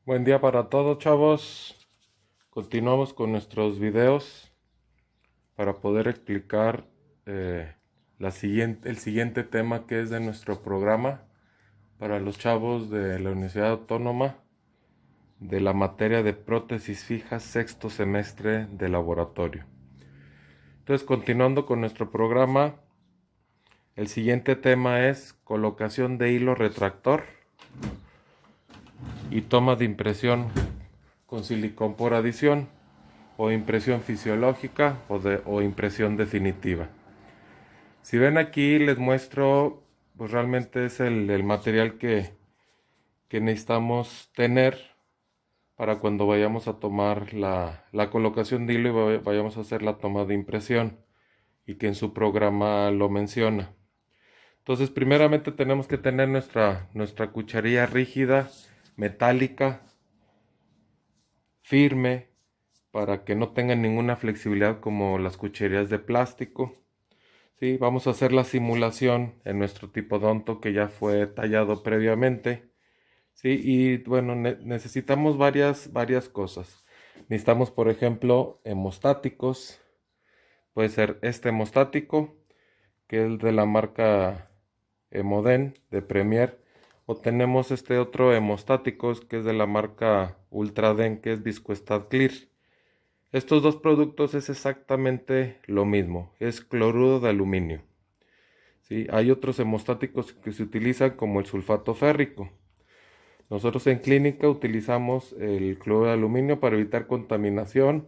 Buen día para todos, chavos. Continuamos con nuestros videos para poder explicar el siguiente tema que es de nuestro programa para los chavos de la Universidad Autónoma de la materia de prótesis fijas sexto semestre de laboratorio. Entonces, continuando con nuestro programa, el siguiente tema es colocación de hilo retractor y toma de impresión con silicón por adición, o impresión fisiológica o impresión definitiva. Si ven aquí les muestro, pues realmente es el material que necesitamos tener para cuando vayamos a tomar la colocación de hilo y vayamos a hacer la toma de impresión, y que en su programa lo menciona. Entonces, primeramente tenemos que tener nuestra cucharilla rígida, metálica, firme, para que no tengan ninguna flexibilidad como las cucharillas de plástico. Sí, vamos a hacer la simulación en nuestro tipodonto que ya fue tallado previamente. Sí, y bueno, necesitamos varias cosas. Necesitamos, por ejemplo, hemostáticos. Puede ser este hemostático, que es de la marca Hemoden de Premier. O tenemos este otro hemostático, que es de la marca Ultraden, que es Viscoestad Clear. Estos dos productos es exactamente lo mismo, es cloruro de aluminio. ¿Sí? Hay otros hemostáticos que se utilizan como el sulfato férrico. Nosotros en clínica utilizamos el cloruro de aluminio para evitar contaminación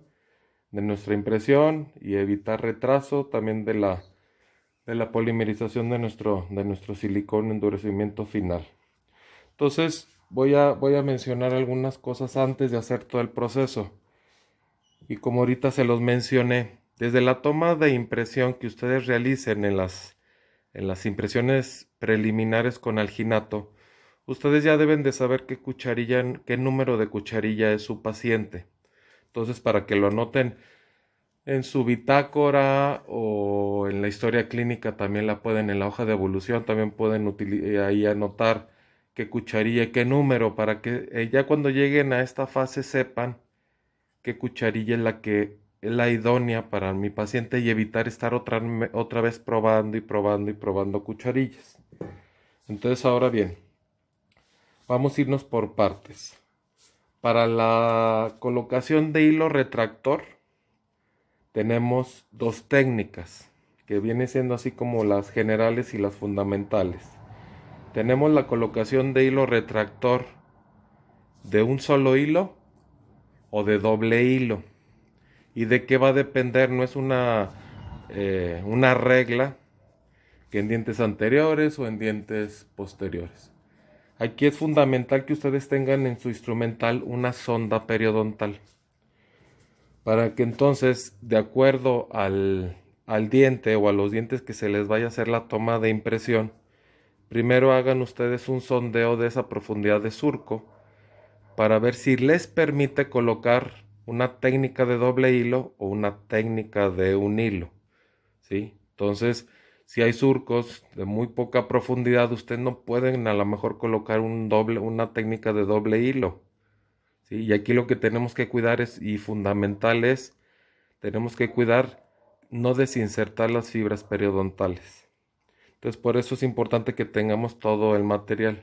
de nuestra impresión y evitar retraso también de la polimerización de nuestro silicón endurecimiento final. Entonces voy a mencionar algunas cosas antes de hacer todo el proceso. Y como ahorita se los mencioné, desde la toma de impresión que ustedes realicen en las impresiones preliminares con alginato, ustedes ya deben de saber qué número de cucharilla es su paciente. Entonces, para que lo anoten en su bitácora o en la historia clínica, también la pueden, en la hoja de evolución, también pueden ahí anotar qué cucharilla y qué número, para que ya cuando lleguen a esta fase sepan qué cucharilla es la idónea para mi paciente y evitar estar otra vez probando y probando y probando cucharillas. Entonces, ahora bien, vamos a irnos por partes. Para la colocación de hilo retractor tenemos dos técnicas que vienen siendo así como las generales y las fundamentales. Tenemos la colocación de hilo retractor de un solo hilo o de doble hilo. ¿Y de qué va a depender? No es una regla que en dientes anteriores o en dientes posteriores. Aquí es fundamental que ustedes tengan en su instrumental una sonda periodontal, para que entonces, de acuerdo al diente o a los dientes que se les vaya a hacer la toma de impresión, primero hagan ustedes un sondeo de esa profundidad de surco para ver si les permite colocar una técnica de doble hilo o una técnica de un hilo, ¿sí? Entonces, si hay surcos de muy poca profundidad, ustedes no pueden a lo mejor colocar una técnica de doble hilo, ¿sí? Y aquí lo que tenemos que cuidar y fundamental es, tenemos que cuidar no desinsertar las fibras periodontales. Entonces, por eso es importante que tengamos todo el material.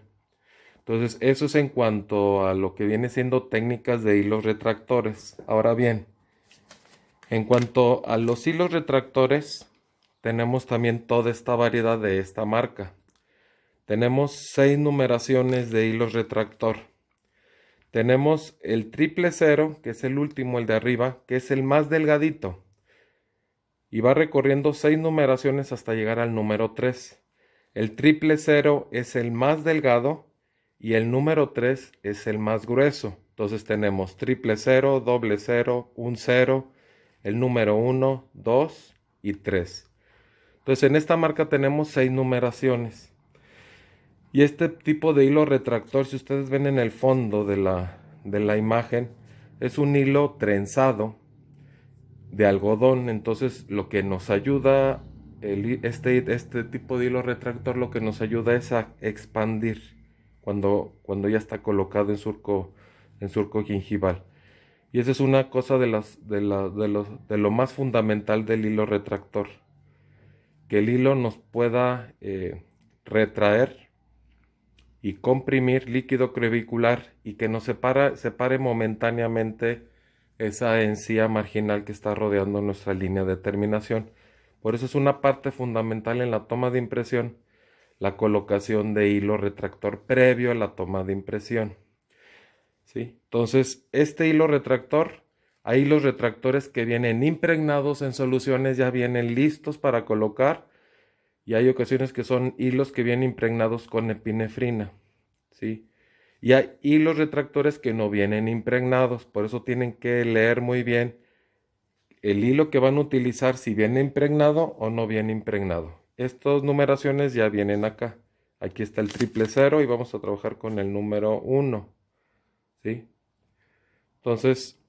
Entonces, eso es en cuanto a lo que viene siendo técnicas de hilos retractores. Ahora bien, en cuanto a los hilos retractores, tenemos también toda esta variedad de esta marca. Tenemos 6 numeraciones de hilos retractor. Tenemos el 000, que es el último, el de arriba, que es el más delgadito, y va recorriendo 6 numeraciones hasta llegar al número 3. El 000 es el más delgado y el número 3 es el más grueso. Entonces tenemos 000, doble cero, un cero, el número 1, 2 y 3. Entonces en esta marca tenemos 6 numeraciones. Y este tipo de hilo retractor, si ustedes ven en el fondo de la imagen, es un hilo trenzado de algodón. Entonces lo que nos ayuda, este tipo de hilo retractor, lo que nos ayuda es a expandir cuando ya está colocado en surco en surco gingival. Y esa es una cosa de lo más fundamental del hilo retractor. Que el hilo nos pueda retraer y comprimir líquido crevicular y que nos separe momentáneamente esa encía marginal que está rodeando nuestra línea de terminación. Por eso es una parte fundamental en la toma de impresión, la colocación de hilo retractor previo a la toma de impresión. ¿Sí? Entonces, este hilo retractor, hay hilos retractores que vienen impregnados en soluciones, ya vienen listos para colocar, y hay ocasiones que son hilos que vienen impregnados con epinefrina, ¿sí? Y hay hilos retractores que no vienen impregnados, por eso tienen que leer muy bien el hilo que van a utilizar, si viene impregnado o no viene impregnado. Estas numeraciones ya vienen acá. Aquí está el 000 y vamos a trabajar con el número 1, ¿sí? Entonces,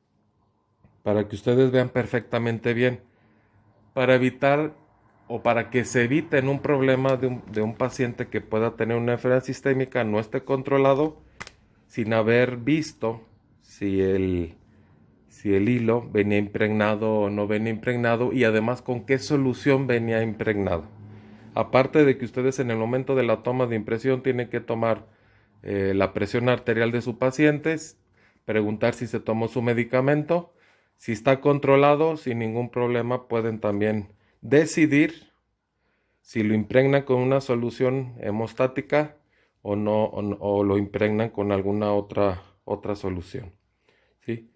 para que ustedes vean perfectamente bien, para evitar o para que se evite un problema de un paciente que pueda tener una enfermedad sistémica, no esté controlado, sin haber visto si el hilo venía impregnado o no venía impregnado, y además con qué solución venía impregnado. Aparte de que ustedes en el momento de la toma de impresión tienen que tomar la presión arterial de su paciente, preguntar si se tomó su medicamento, si está controlado, sin ningún problema pueden también decidir si lo impregnan con una solución hemostática o no, o lo impregnan con alguna otra solución, ¿sí?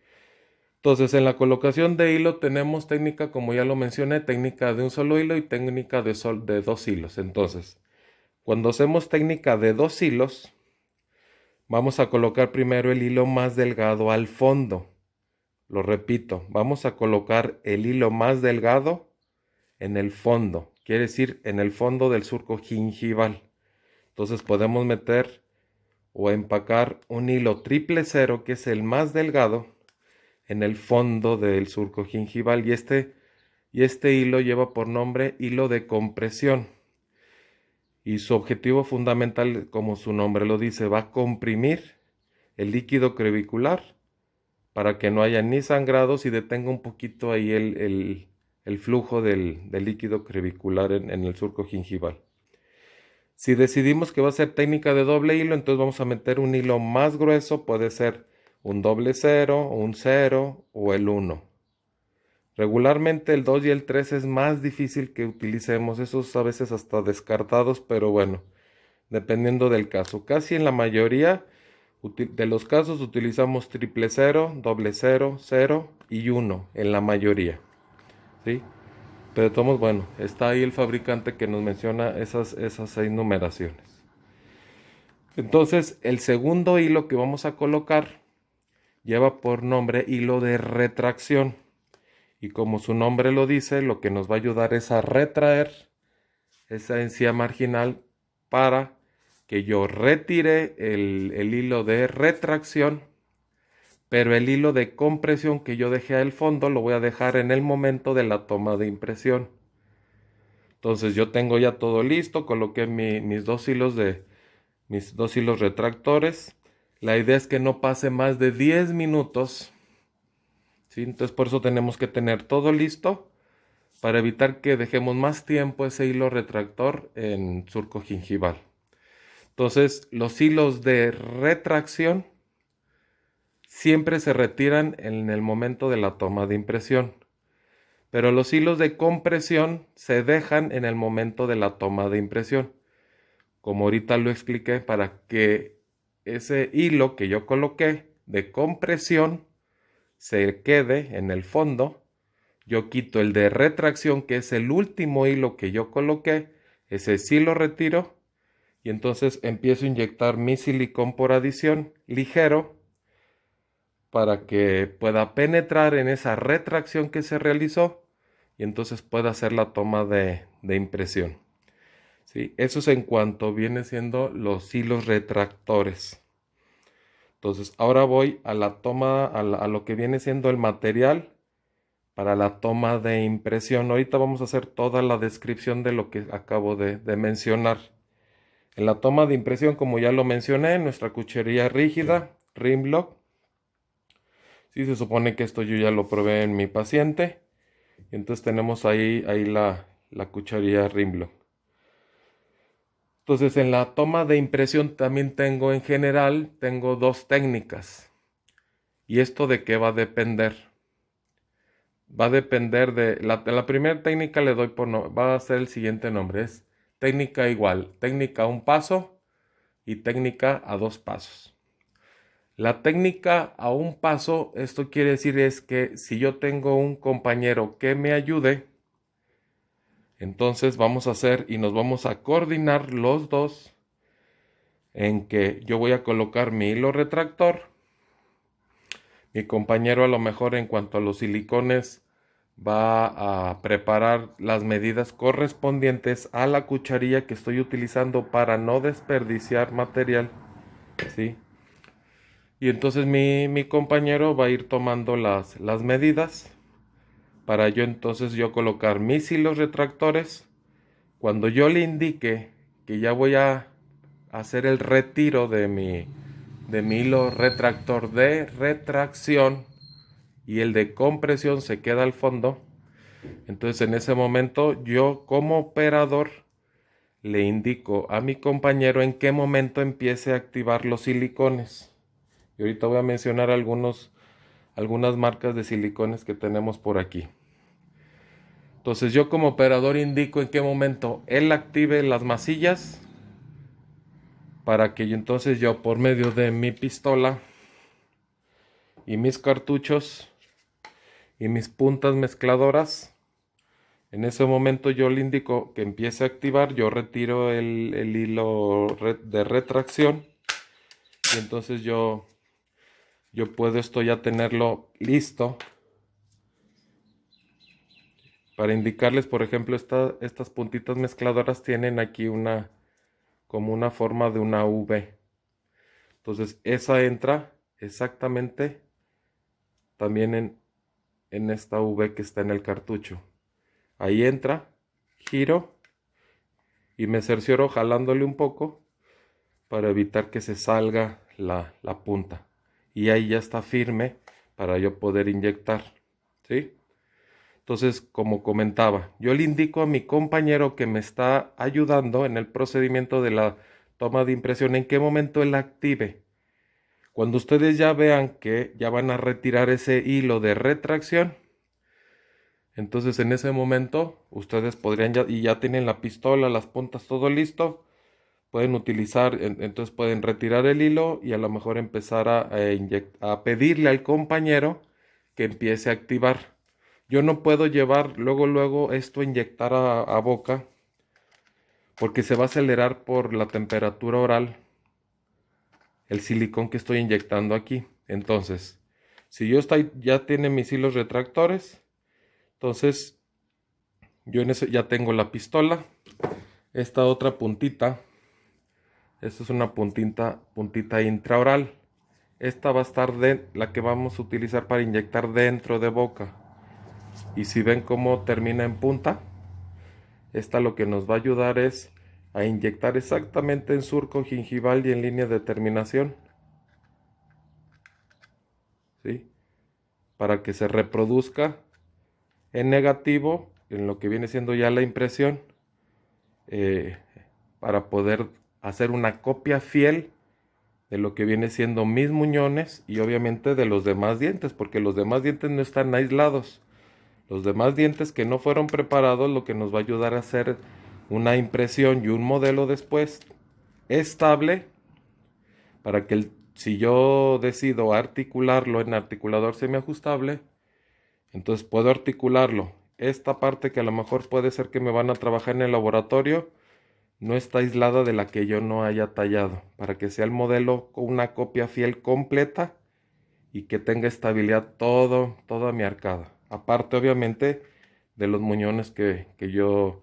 Entonces, en la colocación de hilo tenemos técnica, como ya lo mencioné, técnica de un solo hilo y técnica de 2 hilos. Entonces, cuando hacemos técnica de 2 hilos, vamos a colocar primero el hilo más delgado al fondo. Lo repito, vamos a colocar el hilo más delgado en el fondo, quiere decir en el fondo del surco gingival. Entonces podemos meter o empacar un hilo 000, que es el más delgado, en el fondo del surco gingival, y este hilo lleva por nombre hilo de compresión, y su objetivo fundamental, como su nombre lo dice, va a comprimir el líquido crevicular para que no haya ni sangrados y detenga un poquito ahí el flujo del líquido crevicular en el surco gingival. Si decidimos que va a ser técnica de doble hilo, entonces vamos a meter un hilo más grueso, puede ser un 00, un 0 o el 1. Regularmente el 2 y el 3 es más difícil que utilicemos, esos a veces hasta descartados, pero bueno, dependiendo del caso. Casi en la mayoría de los casos utilizamos 000, 00, 0 y 1 en la mayoría, ¿sí? Pero de todos modos, bueno, está ahí el fabricante que nos menciona esas 6 numeraciones. Entonces, el segundo hilo que vamos a colocar lleva por nombre hilo de retracción. Y como su nombre lo dice, lo que nos va a ayudar es a retraer esa encía marginal para que yo retire el hilo de retracción, pero el hilo de compresión que yo dejé al fondo lo voy a dejar en el momento de la toma de impresión. Entonces yo tengo ya todo listo, coloqué mis dos hilos retractores. La idea es que no pase más de 10 minutos, ¿sí? Entonces por eso tenemos que tener todo listo para evitar que dejemos más tiempo ese hilo retractor en surco gingival. Entonces los hilos de retracción siempre se retiran en el momento de la toma de impresión, pero los hilos de compresión se dejan en el momento de la toma de impresión. Como ahorita lo expliqué, para que ese hilo que yo coloqué de compresión se quede en el fondo, yo quito el de retracción, que es el último hilo que yo coloqué, ese sí lo retiro, y entonces empiezo a inyectar mi silicón por adición ligero para que pueda penetrar en esa retracción que se realizó y entonces pueda hacer la toma de impresión. ¿Sí? Eso es en cuanto viene siendo los hilos retractores. Entonces ahora voy a la toma, a lo que viene siendo el material para la toma de impresión. Ahorita vamos a hacer toda la descripción de lo que acabo de mencionar. En la toma de impresión, como ya lo mencioné, nuestra cuchilla rígida, Rimlock, Sí, se supone que esto yo ya lo probé en mi paciente. Y entonces tenemos ahí la cucharilla Rimlock. Entonces en la toma de impresión también tengo en general, tengo dos técnicas. ¿Y esto de qué va a depender? Va a depender de la primera técnica le doy por no, va a ser el siguiente nombre, es técnica igual, técnica a un paso y técnica a dos pasos. La técnica a un paso, esto quiere decir es que si yo tengo un compañero que me ayude, entonces vamos a hacer y nos vamos a coordinar los dos en que yo voy a colocar mi hilo retractor. Mi compañero a lo mejor en cuanto a los silicones va a preparar las medidas correspondientes a la cucharilla que estoy utilizando para no desperdiciar material, ¿sí? Y entonces mi compañero va a ir tomando las medidas para yo colocar mis hilos retractores. Cuando yo le indique que ya voy a hacer el retiro de mi hilo retractor de retracción y el de compresión se queda al fondo, entonces en ese momento yo como operador le indico a mi compañero en qué momento empiece a activar los silicones. Y ahorita voy a mencionar algunas marcas de silicones que tenemos por aquí. Entonces yo como operador indico en qué momento él active las masillas para que entonces yo por medio de mi pistola y mis cartuchos y mis puntas mezcladoras, en ese momento yo le indico que empiece a activar, yo retiro el hilo de retracción y entonces yo puedo esto ya tenerlo listo para indicarles. Por ejemplo, estas puntitas mezcladoras tienen aquí como una forma de una V. Entonces esa entra exactamente también en esta V que está en el cartucho. Ahí entra, giro y me cercioro jalándole un poco para evitar que se salga la punta. Y ahí ya está firme para yo poder inyectar, ¿sí? Entonces, como comentaba, yo le indico a mi compañero que me está ayudando en el procedimiento de la toma de impresión en qué momento él active. Cuando ustedes ya vean que ya van a retirar ese hilo de retracción, entonces en ese momento ustedes podrían ya tienen la pistola, las puntas, todo listo. Pueden utilizar, entonces pueden retirar el hilo y a lo mejor empezar a pedirle al compañero que empiece a activar. Yo no puedo llevar luego esto a inyectar a boca porque se va a acelerar por la temperatura oral el silicón que estoy inyectando aquí. Entonces, si ya tiene mis hilos retractores, entonces yo en ese ya tengo la pistola. Esta otra puntita, esta es una puntita intraoral. Esta va a estar la que vamos a utilizar para inyectar dentro de boca. Y si ven cómo termina en punta, esta lo que nos va a ayudar es a inyectar exactamente en surco gingival y en línea de terminación, ¿sí? Para que se reproduzca en negativo, en lo que viene siendo ya la impresión, para poder hacer una copia fiel de lo que viene siendo mis muñones y obviamente de los demás dientes, porque los demás dientes no están aislados. Los demás dientes que no fueron preparados, lo que nos va a ayudar a hacer una impresión y un modelo después estable para que si yo decido articularlo en articulador semiajustable, entonces puedo articularlo. Esta parte que a lo mejor puede ser que me van a trabajar en el laboratorio, no está aislada de la que yo no haya tallado, para que sea el modelo con una copia fiel completa y que tenga estabilidad toda mi arcada. Aparte, obviamente, de los muñones que yo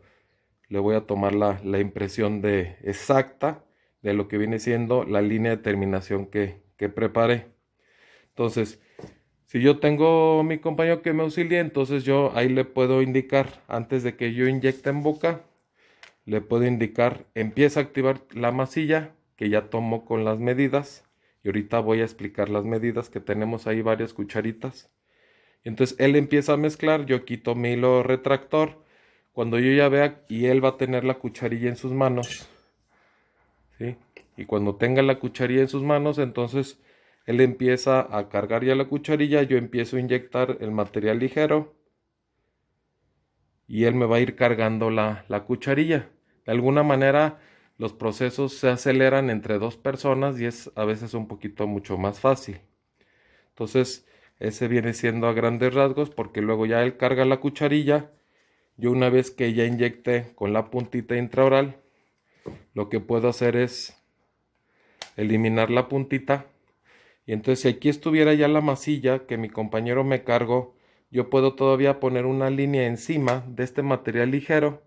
le voy a tomar la impresión exacta de lo que viene siendo la línea de terminación que preparé. Entonces, si yo tengo mi compañero que me auxilie, entonces yo ahí le puedo indicar, antes de que yo inyecte en boca, le puedo indicar, empieza a activar la masilla que ya tomó con las medidas Y ahorita voy a explicar las medidas, que tenemos ahí varias cucharitas. Entonces él empieza a mezclar, yo quito mi hilo retractor. Cuando yo ya vea, y él va a tener la cucharilla en sus manos, ¿sí? Y cuando tenga la cucharilla en sus manos, entonces él empieza a cargar ya la cucharilla, yo empiezo a inyectar el material ligero y él me va a ir cargando la cucharilla. De alguna manera los procesos se aceleran entre dos personas y es a veces un poquito mucho más fácil. Entonces ese viene siendo a grandes rasgos, porque luego ya él carga la cucharilla. Yo, una vez que ya inyecté con la puntita intraoral, lo que puedo hacer es eliminar la puntita. Y entonces, si aquí estuviera ya la masilla que mi compañero me cargó, yo puedo todavía poner una línea encima de este material ligero.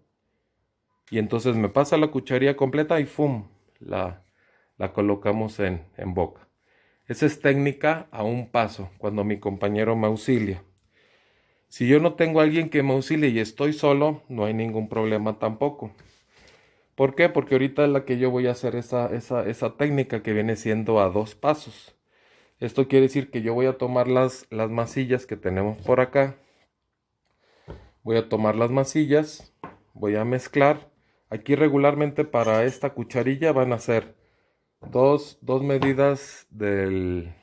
Y entonces me pasa la cucharilla completa y ¡fum! La colocamos en boca. Esa es técnica a un paso, cuando mi compañero me auxilia. Si yo no tengo a alguien que me auxilie y estoy solo, no hay ningún problema tampoco. ¿Por qué? Porque ahorita es la que yo voy a hacer esa técnica que viene siendo a dos pasos. Esto quiere decir que yo voy a tomar las masillas que tenemos por acá. Voy a tomar las masillas, voy a mezclar. Aquí regularmente para esta cucharilla van a ser dos medidas de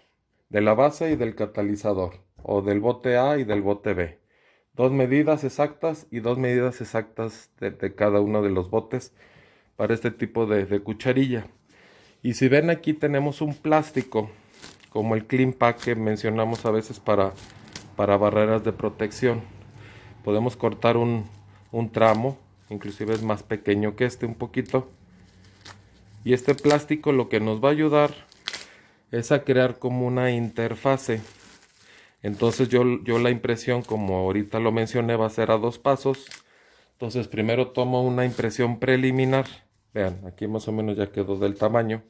la base y del catalizador, o del bote A y del bote B. Dos medidas exactas y dos medidas exactas de cada uno de los botes para este tipo de cucharilla. Y si ven, aquí tenemos un plástico como el Clean Pack que mencionamos a veces para barreras de protección. Podemos cortar un tramo, inclusive es más pequeño que este un poquito. Y este plástico lo que nos va a ayudar es a crear como una interfase. Entonces yo la impresión, como ahorita lo mencioné, va a ser a dos pasos. Entonces primero tomo una impresión preliminar. Vean, aquí más o menos ya quedó del tamaño.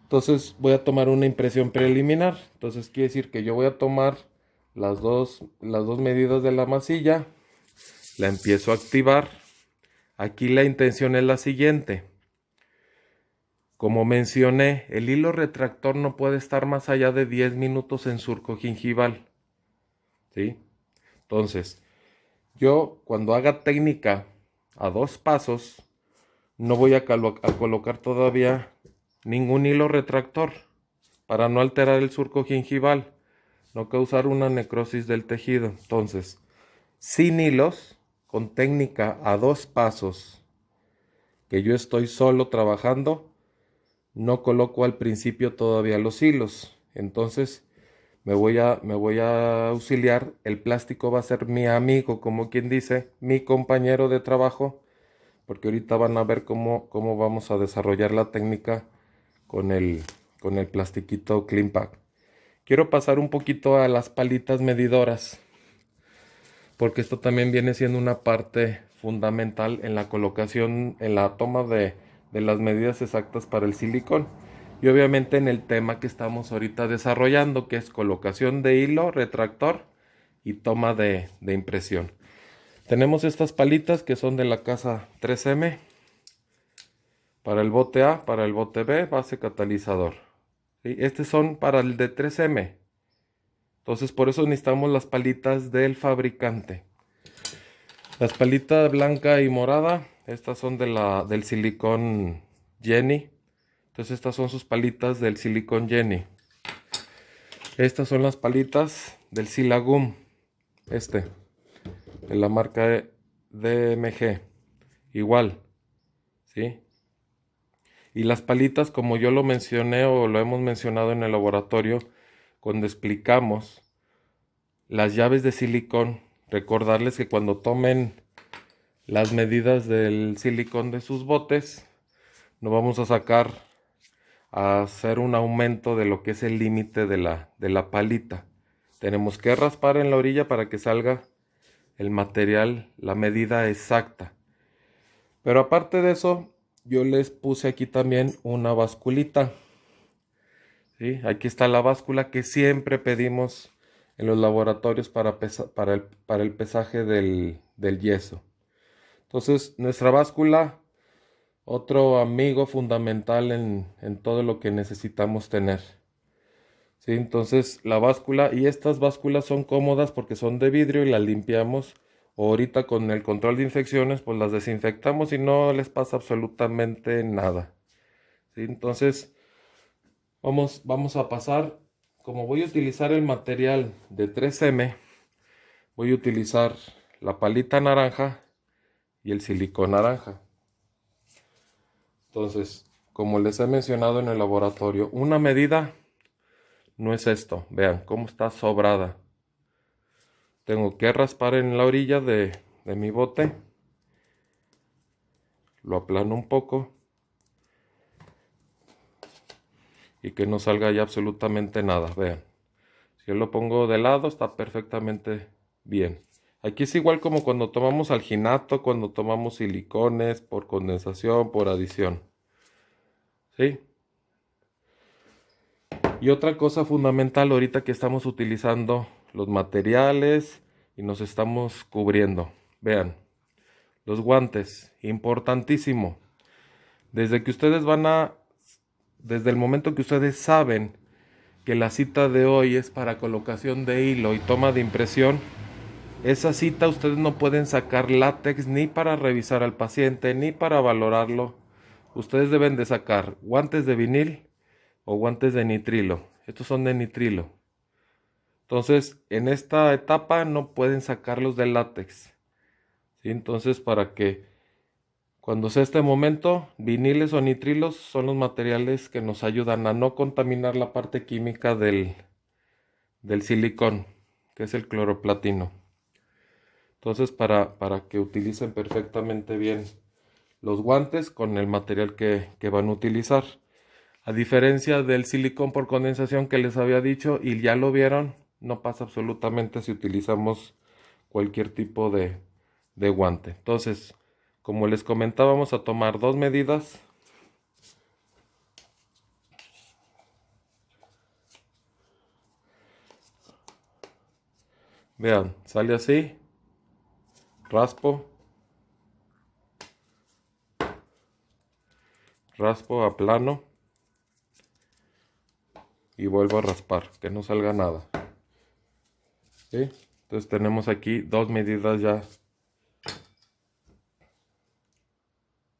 Entonces voy a tomar una impresión preliminar. Entonces quiere decir que yo voy a tomar las dos medidas de la masilla. La empiezo a activar. Aquí la intención es la siguiente. Como mencioné, el hilo retractor no puede estar más allá de 10 minutos en surco gingival, ¿sí? Entonces, yo cuando haga técnica a dos pasos, no voy a colocar todavía ningún hilo retractor para no alterar el surco gingival, no causar una necrosis del tejido. Entonces, sin hilos, con técnica a dos pasos, que yo estoy solo trabajando, no coloco al principio todavía los hilos. Entonces me voy a auxiliar. El plástico va a ser mi amigo, como quien dice, mi compañero de trabajo, porque ahorita van a ver cómo vamos a desarrollar la técnica con el plastiquito Clean Pack. Quiero pasar un poquito a las palitas medidoras, porque esto también viene siendo una parte fundamental en la colocación, en la toma de las medidas exactas para el silicón. Y obviamente en el tema que estamos ahorita desarrollando, que es colocación de hilo retractor y toma de impresión. Tenemos estas palitas que son de la casa 3M. Para el bote A, para el bote B, base catalizador. ¿Sí? Estos son para el de 3M. Entonces por eso necesitamos las palitas del fabricante. Las palitas blanca y morada, estas son del silicón Jenny. Entonces estas son sus palitas del silicón Jenny. Estas son las palitas del Silagum, de la marca DMG. Igual, ¿sí? Y las palitas, como yo lo mencioné o lo hemos mencionado en el laboratorio, cuando explicamos las llaves de silicón, recordarles que cuando tomen las medidas del silicón de sus botes, no vamos a hacer un aumento de lo que es el límite de la palita. Tenemos que raspar en la orilla para que salga el material, la medida exacta. Pero aparte de eso, yo les puse aquí también una basculita. ¿Sí? Aquí está la báscula que siempre pedimos en los laboratorios para el pesaje del yeso. Entonces nuestra báscula otro amigo fundamental en todo lo que necesitamos tener. ¿Sí? Entonces la báscula, y estas básculas son cómodas porque son de vidrio y las limpiamos. Ahorita con el control de infecciones, pues las desinfectamos y no les pasa absolutamente nada. ¿Sí? Entonces vamos a pasar, como voy a utilizar el material de 3M, voy a utilizar la palita naranja y el silicón naranja. Entonces, como les he mencionado en el laboratorio, una medida no es esto. Vean cómo está sobrada. Tengo que raspar en la orilla de mi bote. Lo aplano un poco. Y que no salga ya absolutamente nada. Vean. Si yo lo pongo de lado, está perfectamente bien. Aquí es igual como cuando tomamos alginato, cuando tomamos silicones, por condensación, por adición. ¿Sí? Y otra cosa fundamental ahorita que estamos utilizando los materiales y nos estamos cubriendo. Vean, los guantes, importantísimo. Desde el momento que ustedes saben que la cita de hoy es para colocación de hilo y toma de impresión, esa cita ustedes no pueden sacar látex ni para revisar al paciente ni para valorarlo. Ustedes deben de sacar guantes de vinil o guantes de nitrilo. Estos son de nitrilo. Entonces, en esta etapa no pueden sacarlos de látex. ¿Sí? Entonces, para que cuando sea este momento, viniles o nitrilos son los materiales que nos ayudan a no contaminar la parte química del silicón, que es el cloroplatino. Entonces, para que utilicen perfectamente bien los guantes con el material que van a utilizar. A diferencia del silicón por condensación que les había dicho y ya lo vieron, no pasa absolutamente si utilizamos cualquier tipo de guante. Entonces, como les comentaba, vamos a tomar 2 medidas. Vean, sale así. Raspo. Raspo a plano. Y vuelvo a raspar, que no salga nada. ¿Sí? Entonces tenemos aquí 2 medidas ya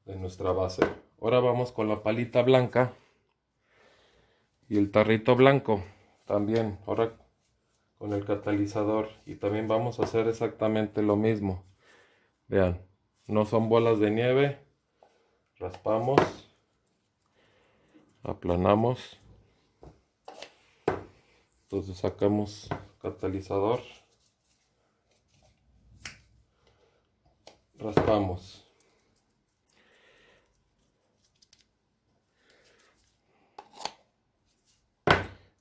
de nuestra base. Ahora vamos con la palita blanca y el tarrito blanco también. Ahora con el catalizador y también vamos a hacer exactamente lo mismo. Vean, no son bolas de nieve. Raspamos, aplanamos. Entonces sacamos catalizador, raspamos.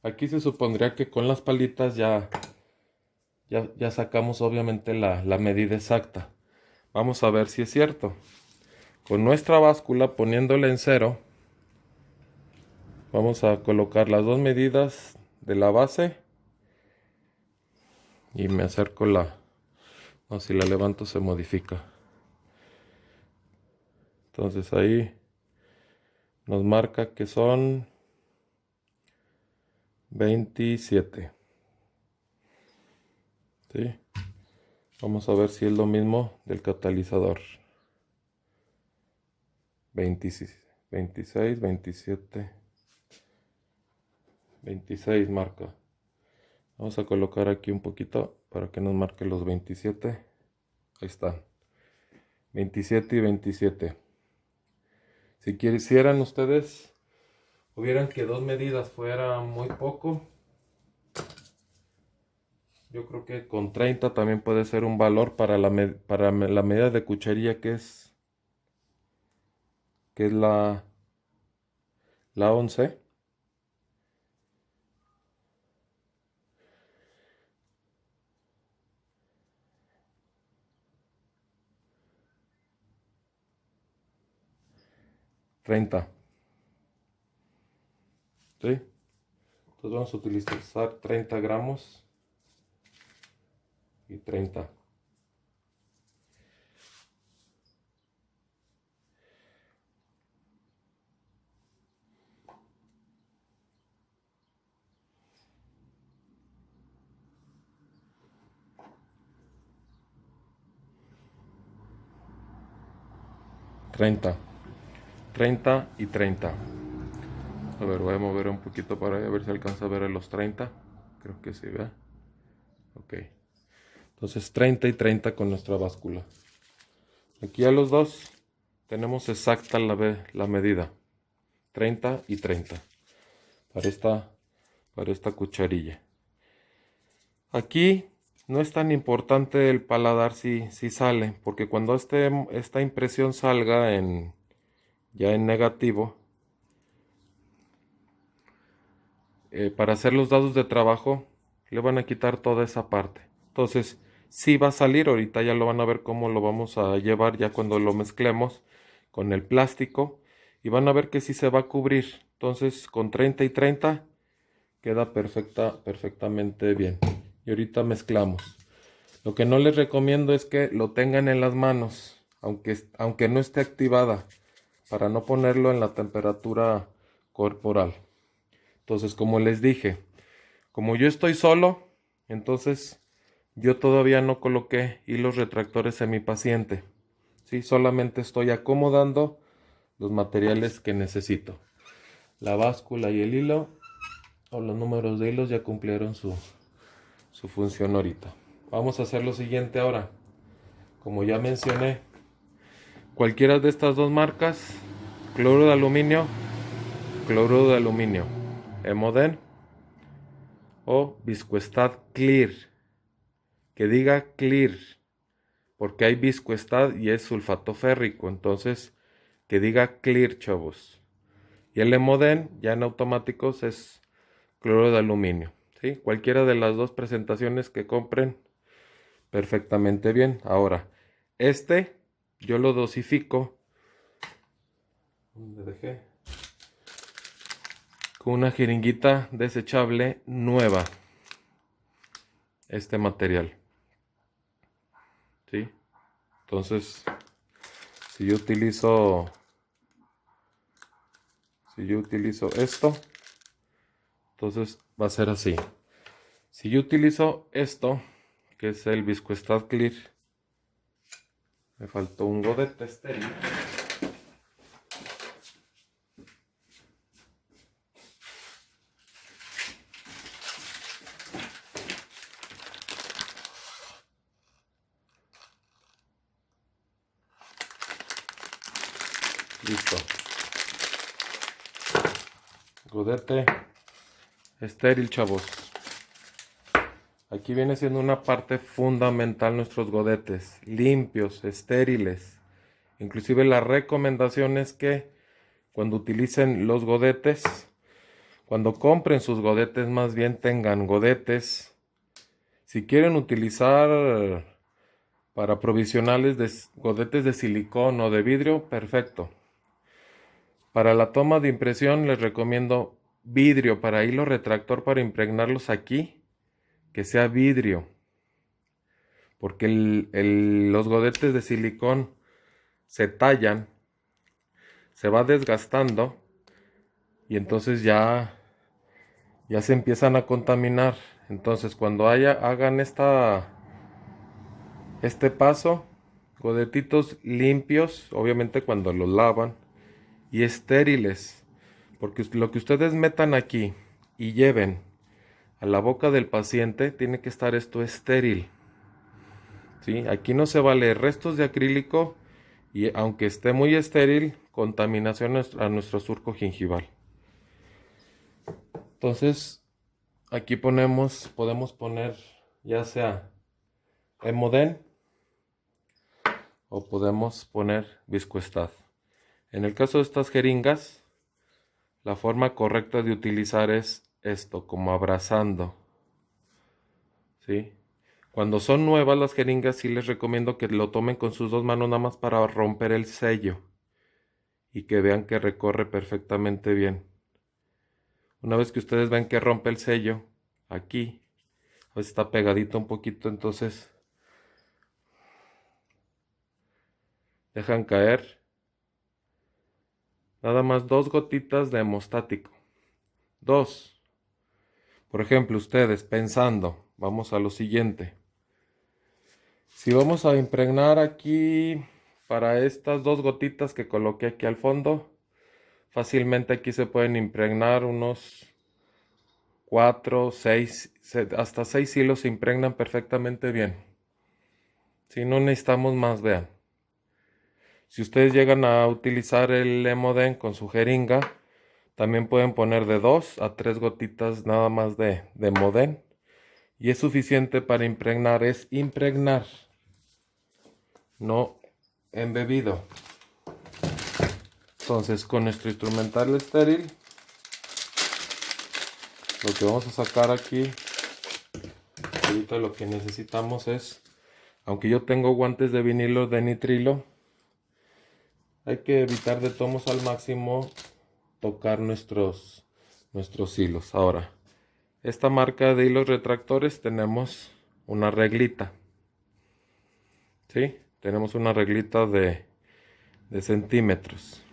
Aquí se supondría que con las palitas ya sacamos obviamente la medida exacta. Vamos a ver si es cierto. Con nuestra báscula, poniéndola en 0, vamos a colocar las 2 medidas de la base. Y me acerco no, si la levanto se modifica. Entonces ahí nos marca que son 27. ¿Sí? Vamos a ver si es lo mismo del catalizador. 26, 26, 27, 26 marca. Vamos a colocar aquí un poquito para que nos marque los 27. Ahí están. 27 y 27. Si quisieran ustedes, hubieran que 2 medidas fuera muy poco. Yo creo que con 30 también puede ser un valor para la medida de cucharilla que es la 11. $30. ¿Sí? Entonces vamos a utilizar 30 gramos y 30. 30, 30 y 30. A ver, voy a mover un poquito para allá, a ver si alcanza a ver a los 30. Creo que sí, ¿verdad? Ok. Entonces 30 y 30 con nuestra báscula. Aquí a los dos tenemos exacta la medida. 30 y 30. Para esta cucharilla. Aquí no es tan importante el paladar si sale, porque cuando esta impresión salga ya en negativo, para hacer los dados de trabajo, le van a quitar toda esa parte. Entonces, sí va a salir, ahorita ya lo van a ver cómo lo vamos a llevar ya cuando lo mezclemos con el plástico, y van a ver que sí se va a cubrir. Entonces, con 30 y 30 queda perfectamente bien. Y ahorita mezclamos. Lo que no les recomiendo es que lo tengan en las manos, aunque no esté activada, para no ponerlo en la temperatura corporal. Entonces, como les dije, como yo estoy solo, entonces yo todavía no coloqué hilos retractores en mi paciente. ¿Sí? Solamente estoy acomodando los materiales que necesito. La báscula y el hilo, o los números de hilos, ya cumplieron su función ahorita. Vamos a hacer lo siguiente ahora. Como ya mencioné, cualquiera de estas dos marcas, cloruro de aluminio, Emoden o Viscoestad Clear, que diga Clear, porque hay Viscoestad y es sulfato férrico, entonces que diga Clear, chavos. Y el Emoden ya en automáticos es cloruro de aluminio, ¿sí? Cualquiera de las dos presentaciones que compren, perfectamente bien. Ahora, yo lo dosifico. ¿Dónde dejé? Con una jeringuita desechable nueva. Este material. ¿Sí? Entonces, si yo utilizo esto, entonces va a ser así. Si yo utilizo esto, que es el Viscoestad Clear, me faltó un godete estéril. Listo. Godete estéril, chavos. Aquí viene siendo una parte fundamental nuestros godetes, limpios, estériles. Inclusive la recomendación es que cuando utilicen los godetes, cuando compren sus godetes, más bien tengan godetes. Si quieren utilizar para provisionales de godetes de silicón o de vidrio, perfecto. Para la toma de impresión les recomiendo vidrio para hilo retractor para impregnarlos aquí, que sea vidrio, porque los godetes de silicón se tallan, se va desgastando y entonces ya se empiezan a contaminar. Entonces cuando hagan este paso, godetitos limpios, obviamente cuando los lavan, y estériles, porque lo que ustedes metan aquí y lleven a la boca del paciente, tiene que estar esto estéril. ¿Sí? Aquí no se vale restos de acrílico y aunque esté muy estéril, contaminación a nuestro surco gingival. Entonces, aquí podemos poner ya sea Emoden o podemos poner Viscoestad. En el caso de estas jeringas, la forma correcta de utilizar es esto, como abrazando. ¿Sí? Cuando son nuevas las jeringas, sí les recomiendo que lo tomen con sus dos manos nada más para romper el sello y que vean que recorre perfectamente bien. Una vez que ustedes ven que rompe el sello, aquí, a veces está pegadito un poquito, entonces dejan caer nada más 2 gotitas de hemostático. 2. Por ejemplo, ustedes pensando, vamos a lo siguiente. Si vamos a impregnar aquí para estas dos gotitas que coloqué aquí al fondo, fácilmente aquí se pueden impregnar unos 4, 6, hasta 6 hilos se impregnan perfectamente bien. Si no necesitamos más, vean. Si ustedes llegan a utilizar el Emoden con su jeringa, también pueden poner de 2 a 3 gotitas nada más de Emoden. Y es suficiente para impregnar, es impregnar, no embebido. Entonces con nuestro instrumental estéril, lo que vamos a sacar aquí, ahorita lo que necesitamos es, aunque yo tengo guantes de vinilo de nitrilo, hay que evitar de tomos al máximo tocar nuestros hilos. Ahora, esta marca de hilos retractores tenemos una reglita, ¿sí? Tenemos una reglita de centímetros.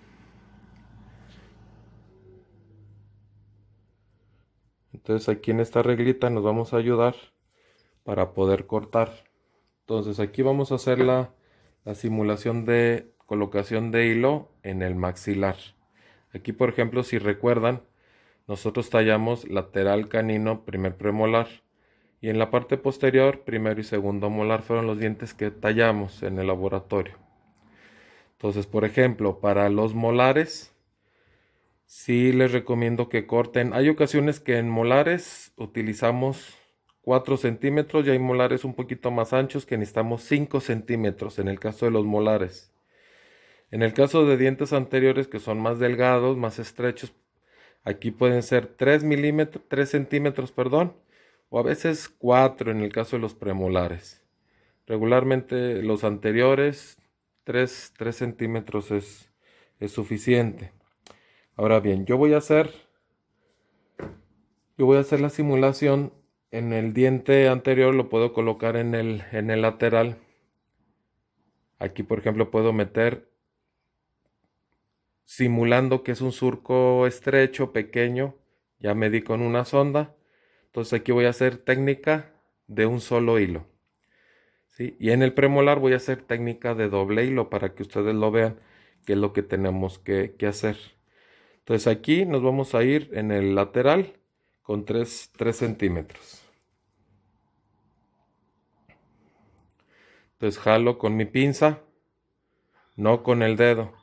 Entonces aquí en esta reglita nos vamos a ayudar para poder cortar. Entonces aquí vamos a hacer la simulación de colocación de hilo en el maxilar. Aquí por ejemplo, si recuerdan, nosotros tallamos lateral canino, primer premolar, y en la parte posterior, primero y segundo molar fueron los dientes que tallamos en el laboratorio. Entonces, por ejemplo, para los molares, sí les recomiendo que corten. Hay ocasiones que en molares utilizamos 4 centímetros y hay molares un poquito más anchos que necesitamos 5 centímetros en el caso de los molares. En el caso de dientes anteriores que son más delgados, más estrechos, aquí pueden ser 3 centímetros, perdón, o a veces 4 en el caso de los premolares. Regularmente los anteriores 3 centímetros es suficiente. Ahora bien, yo voy a hacer la simulación en el diente anterior, lo puedo colocar en el lateral. Aquí por ejemplo puedo meter, simulando que es un surco estrecho, pequeño, ya medí con una sonda. Entonces aquí voy a hacer técnica de un solo hilo, ¿sí? Y en el premolar voy a hacer técnica de doble hilo para que ustedes lo vean, qué es lo que tenemos que hacer. Entonces aquí nos vamos a ir en el lateral con 3 centímetros. Entonces jalo con mi pinza, no con el dedo.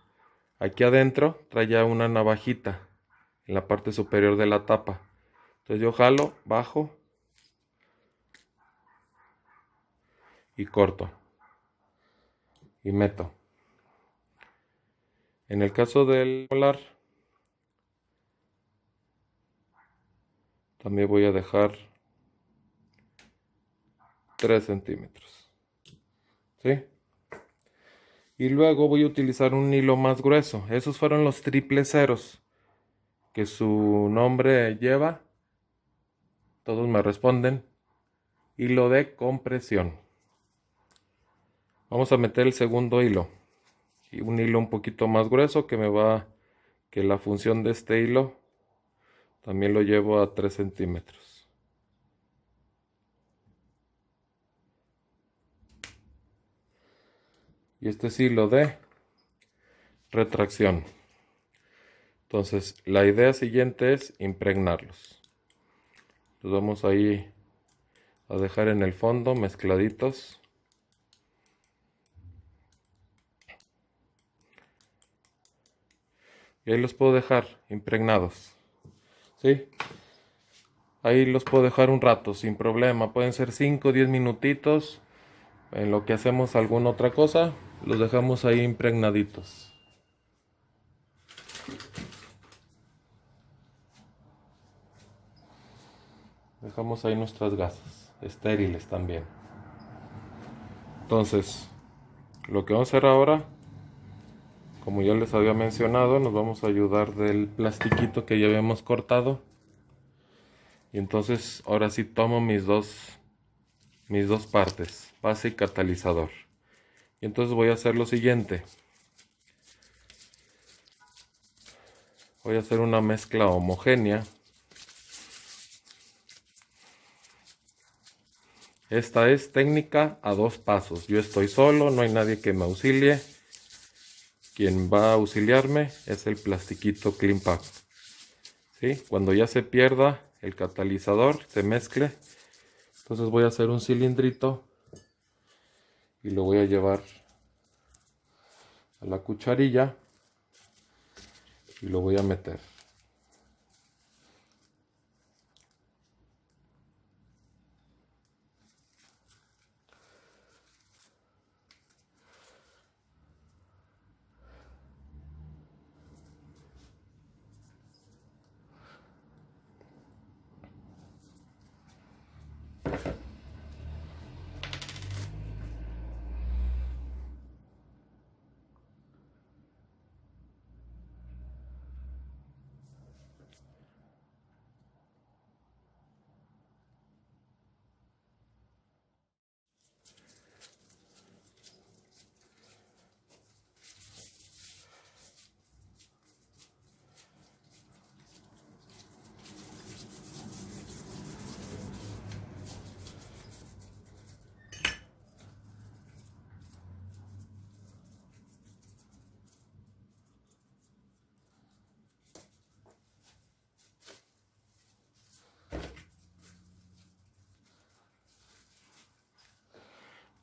Aquí adentro trae ya una navajita en la parte superior de la tapa. Entonces yo jalo, bajo y corto y meto. En el caso del molar, también voy a dejar 3 centímetros, ¿sí? Y luego voy a utilizar un hilo más grueso. Esos fueron los triple ceros que su nombre lleva. Todos me responden. Hilo de compresión. Vamos a meter el segundo hilo. Y un hilo un poquito más grueso que la función de este hilo también lo llevo a 3 centímetros. Y este es hilo de retracción. Entonces la idea siguiente es impregnarlos. Los vamos ahí a dejar en el fondo mezcladitos. Y ahí los puedo dejar impregnados, ¿sí? Ahí los puedo dejar un rato sin problema. Pueden ser 5 o 10 minutitos. En lo que hacemos alguna otra cosa, los dejamos ahí impregnaditos. Dejamos ahí nuestras gasas, estériles también. Entonces, lo que vamos a hacer ahora, como ya les había mencionado, nos vamos a ayudar del plastiquito que ya habíamos cortado. Y entonces, ahora sí tomo mis dos partes, base y catalizador. Y entonces voy a hacer lo siguiente. Voy a hacer una mezcla homogénea. Esta es técnica a 2 pasos. Yo estoy solo, no hay nadie que me auxilie. quien va a auxiliarme es el plastiquito CleanPack. ¿Sí? Cuando ya se pierda el catalizador, se mezcle, entonces voy a hacer un cilindrito y lo voy a llevar a la cucharilla y lo voy a meter.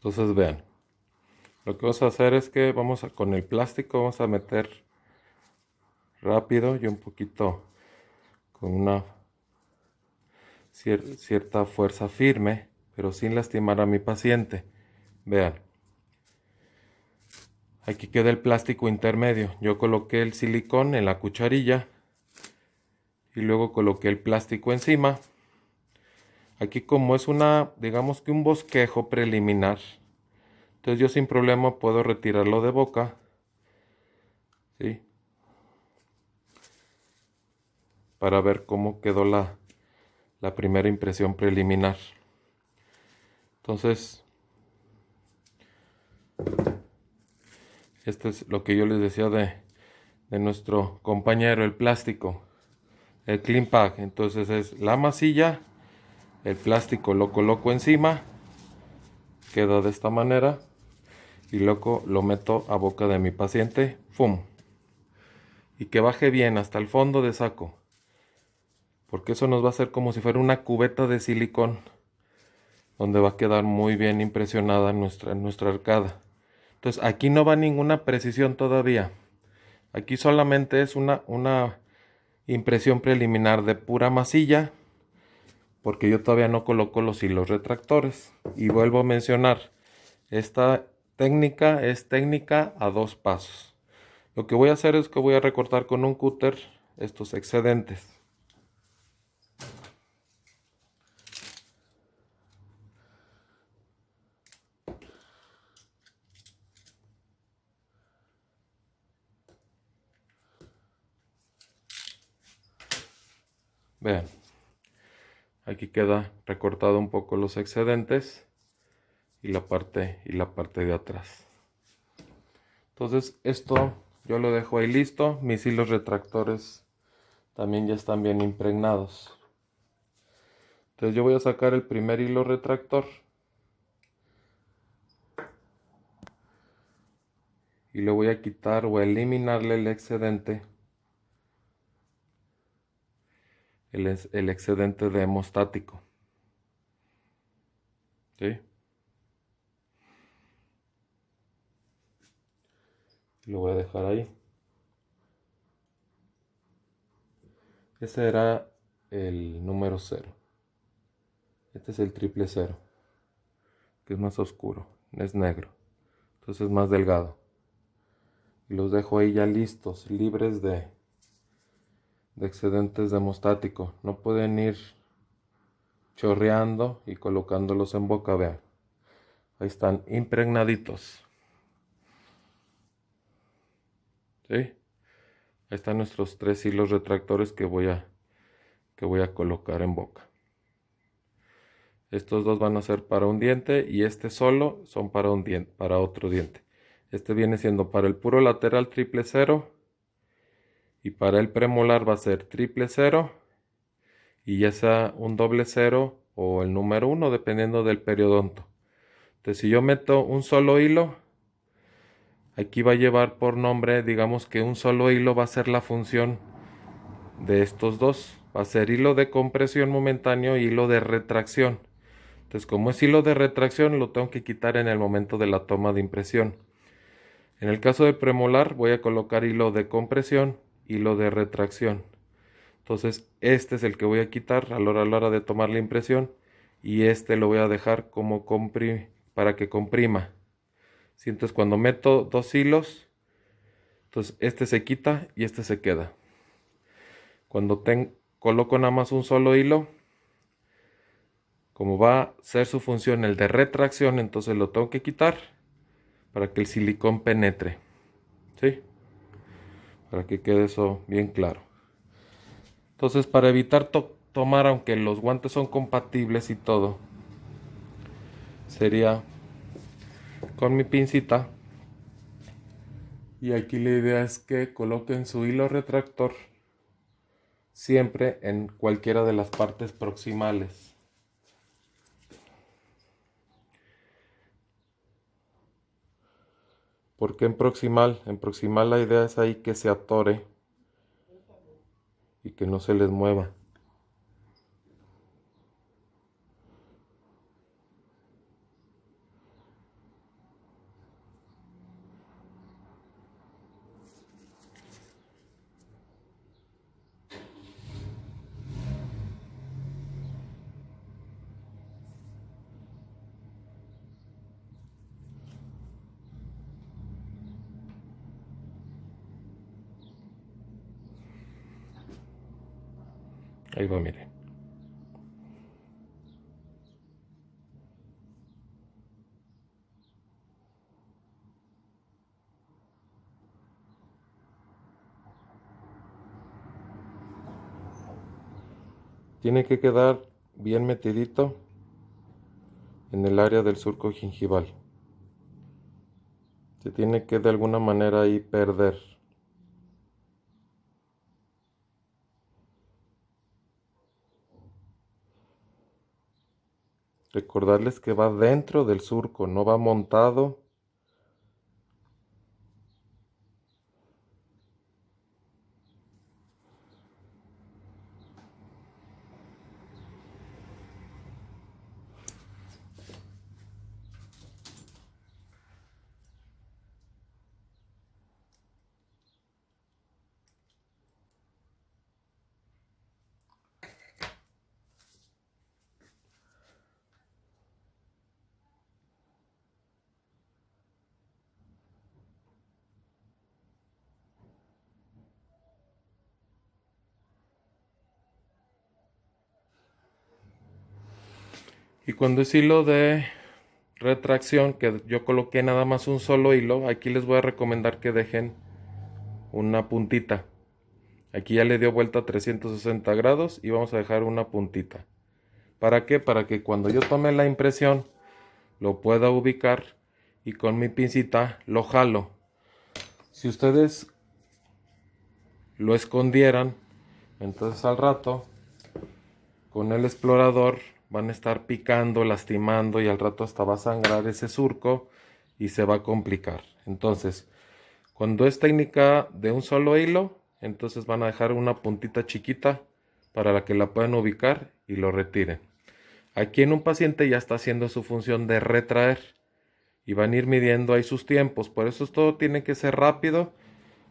Entonces vean, lo que vamos a hacer es que con el plástico vamos a meter rápido y un poquito con una cierta fuerza firme, pero sin lastimar a mi paciente. Vean, aquí queda el plástico intermedio. Yo coloqué el silicón en la cucharilla y luego coloqué el plástico encima. Aquí como es digamos que un bosquejo preliminar, entonces yo sin problema puedo retirarlo de boca, ¿sí? Para ver cómo quedó la primera impresión preliminar. Entonces, esto es lo que yo les decía de nuestro compañero, el plástico, el CleanPack. Entonces es la masilla, el plástico lo coloco encima, queda de esta manera, y luego lo meto a boca de mi paciente, ¡fum! Y que baje bien hasta el fondo de saco, porque eso nos va a hacer como si fuera una cubeta de silicón, donde va a quedar muy bien impresionada nuestra arcada. Entonces aquí no va ninguna precisión todavía, aquí solamente es una impresión preliminar de pura masilla, porque yo todavía no coloco los hilos retractores. Y vuelvo a mencionar, esta técnica es técnica a 2 pasos. Lo que voy a hacer es que voy a recortar con un cúter estos excedentes. Vean, aquí queda recortado un poco los excedentes y la parte de atrás. Entonces esto yo lo dejo ahí listo. Mis hilos retractores también ya están bien impregnados. Entonces yo voy a sacar el primer hilo retractor y le voy a quitar o a eliminarle el excedente, el excedente de hemostático. ¿Sí? Lo voy a dejar ahí. Ese era el número 0. Este es el 000, que es más oscuro, es negro, entonces es más delgado. Y los dejo ahí ya listos, libres de excedentes de hemostático. No pueden ir chorreando y colocándolos en boca, vean. Ahí están impregnaditos. ¿Sí? Ahí están nuestros 3 hilos retractores que voy a colocar en boca. Estos 2 van a ser para un diente y este solo son para un diente, para otro diente. Este viene siendo para el puro lateral 000 y para el premolar va a ser 000 y ya sea un 00 o el número 1 dependiendo del periodonto. Entonces si yo meto un solo hilo, Aquí va a llevar por nombre, digamos que un solo hilo va a ser la función de estos dos. Va a ser hilo de compresión momentáneo y hilo de retracción. Entonces, como es hilo de retracción, lo tengo que quitar en el momento de la toma de impresión. En el caso del premolar, voy a colocar hilo de compresión, hilo de retracción. Entonces, este es el que voy a quitar a la hora de tomar la impresión y este lo voy a dejar como para que comprima. ¿Sí? Entonces, cuando meto dos hilos, entonces este se quita y este se queda. Cuando coloco nada más un solo hilo, como va a ser su función el de retracción, entonces lo tengo que quitar para que el silicón penetre. ¿Sí? Para que quede eso bien claro. Entonces, para evitar tomar, aunque los guantes son compatibles y todo, sería con mi pincita. Y aquí la idea es que coloquen su hilo retractor siempre en cualquiera de las partes proximales. ¿Por qué en proximal? En proximal la idea es ahí que se atore y que no se les mueva. Ahí va, miren. Tiene que quedar bien metidito en el área del surco gingival. Se tiene que de alguna manera ahí perder. Recordarles que va dentro del surco, no va montado. Y cuando es hilo de retracción, que yo coloqué nada más un solo hilo, aquí les voy a recomendar que dejen una puntita. Aquí ya le dio vuelta a 360 grados y vamos a dejar una puntita. ¿Para qué? Para que cuando yo tome la impresión lo pueda ubicar y con mi pincita lo jalo. Si ustedes lo escondieran, entonces al rato con el explorador van a estar picando, lastimando y al rato hasta va a sangrar ese surco y se va a complicar. Entonces, cuando es técnica de un solo hilo, entonces van a dejar una puntita chiquita para la que la puedan ubicar y lo retiren. Aquí en un paciente ya está haciendo su función de retraer y van a ir midiendo ahí sus tiempos. Por eso todo tiene que ser rápido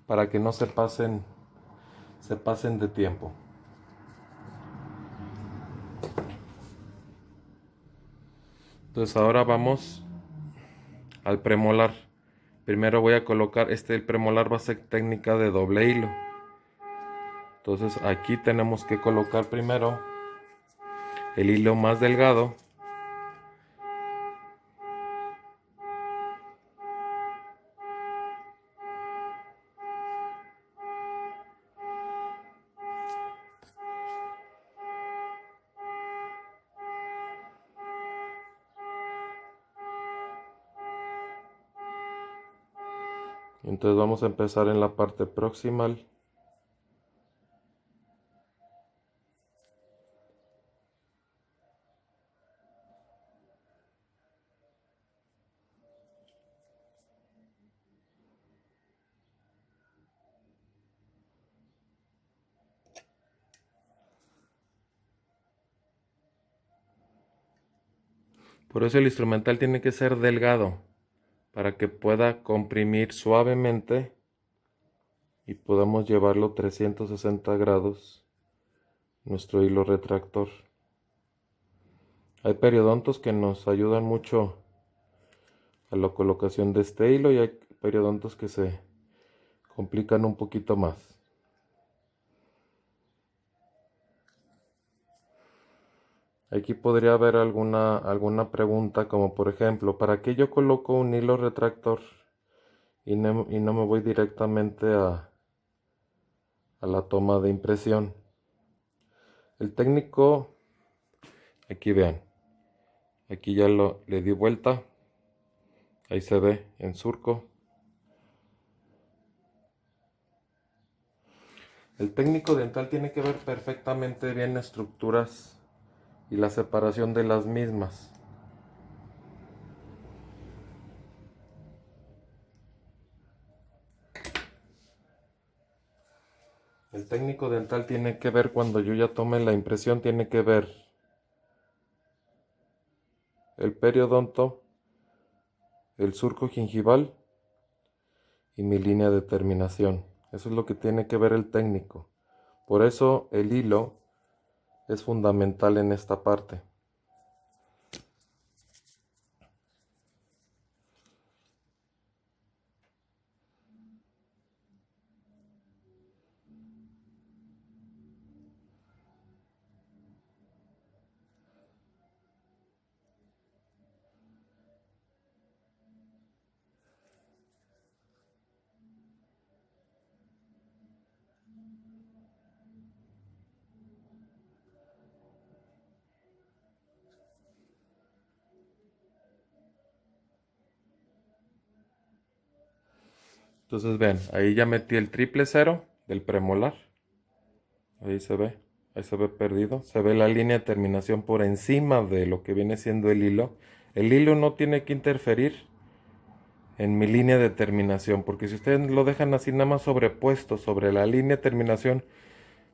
para que no se pasen de tiempo. Entonces ahora vamos al premolar. Primero voy a colocar el premolar va a ser técnica de doble hilo. Entonces aquí tenemos que colocar primero el hilo más delgado. Entonces vamos a empezar en la parte proximal. Por eso el instrumental tiene que ser delgado, para que pueda comprimir suavemente y podamos llevarlo 360 grados nuestro hilo retractor. Hay periodontos que nos ayudan mucho a la colocación de este hilo y hay periodontos que se complican un poquito más. Aquí podría haber alguna pregunta, como por ejemplo, ¿para qué yo coloco un hilo retractor y no me voy directamente a la toma de impresión? El técnico, aquí vean, aquí ya le di vuelta, ahí se ve en surco. El técnico dental tiene que ver perfectamente bien estructuras y la separación de las mismas. El técnico dental tiene que ver, cuando yo ya tome la impresión, tiene que ver el periodonto, el surco gingival y mi línea de terminación. Eso es lo que tiene que ver el técnico. Por eso el hilo es fundamental en esta parte. Entonces ven, ahí ya metí el triple cero del premolar. Ahí se ve perdido. Se ve la línea de terminación por encima de lo que viene siendo el hilo. El hilo no tiene que interferir en mi línea de terminación, porque si ustedes lo dejan así nada más sobrepuesto sobre la línea de terminación,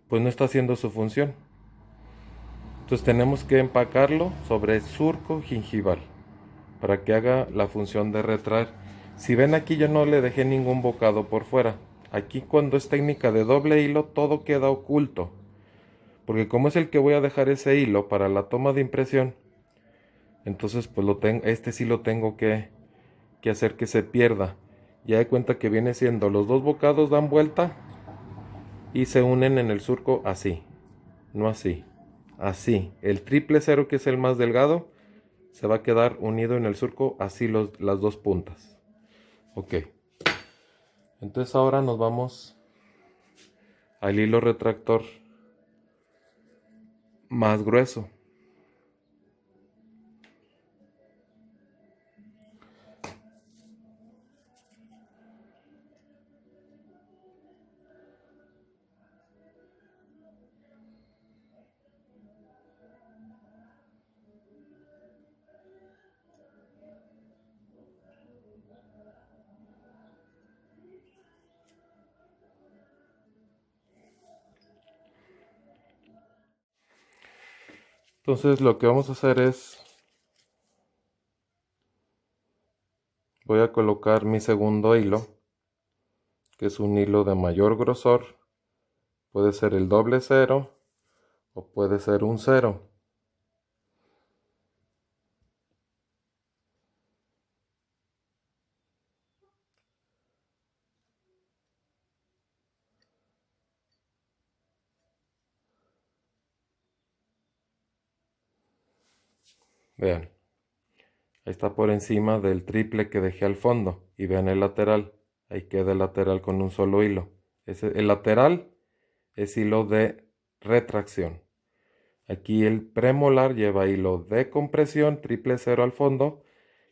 pues no está haciendo su función. Entonces tenemos que empacarlo sobre surco gingival para que haga la función de retraer. Si ven aquí, yo no le dejé ningún bocado por fuera. Aquí, cuando es técnica de doble hilo, todo queda oculto, porque como es el que voy a dejar ese hilo para la toma de impresión, entonces pues este sí lo tengo que hacer que se pierda. Ya de cuenta que viene siendo, los dos bocados dan vuelta y se unen en el surco así, no así, así. El triple cero, que es el más delgado, se va a quedar unido en el surco así las dos puntas. Ok, entonces ahora nos vamos al hilo retractor más grueso. Entonces lo que vamos a hacer es, voy a colocar mi segundo hilo, que es un hilo de mayor grosor. Puede ser el doble cero o puede ser un cero. Vean, ahí está por encima del triple que dejé al fondo. Y vean el lateral, ahí queda el lateral con un solo hilo. El lateral es hilo de retracción. Aquí el premolar lleva hilo de compresión, triple cero al fondo,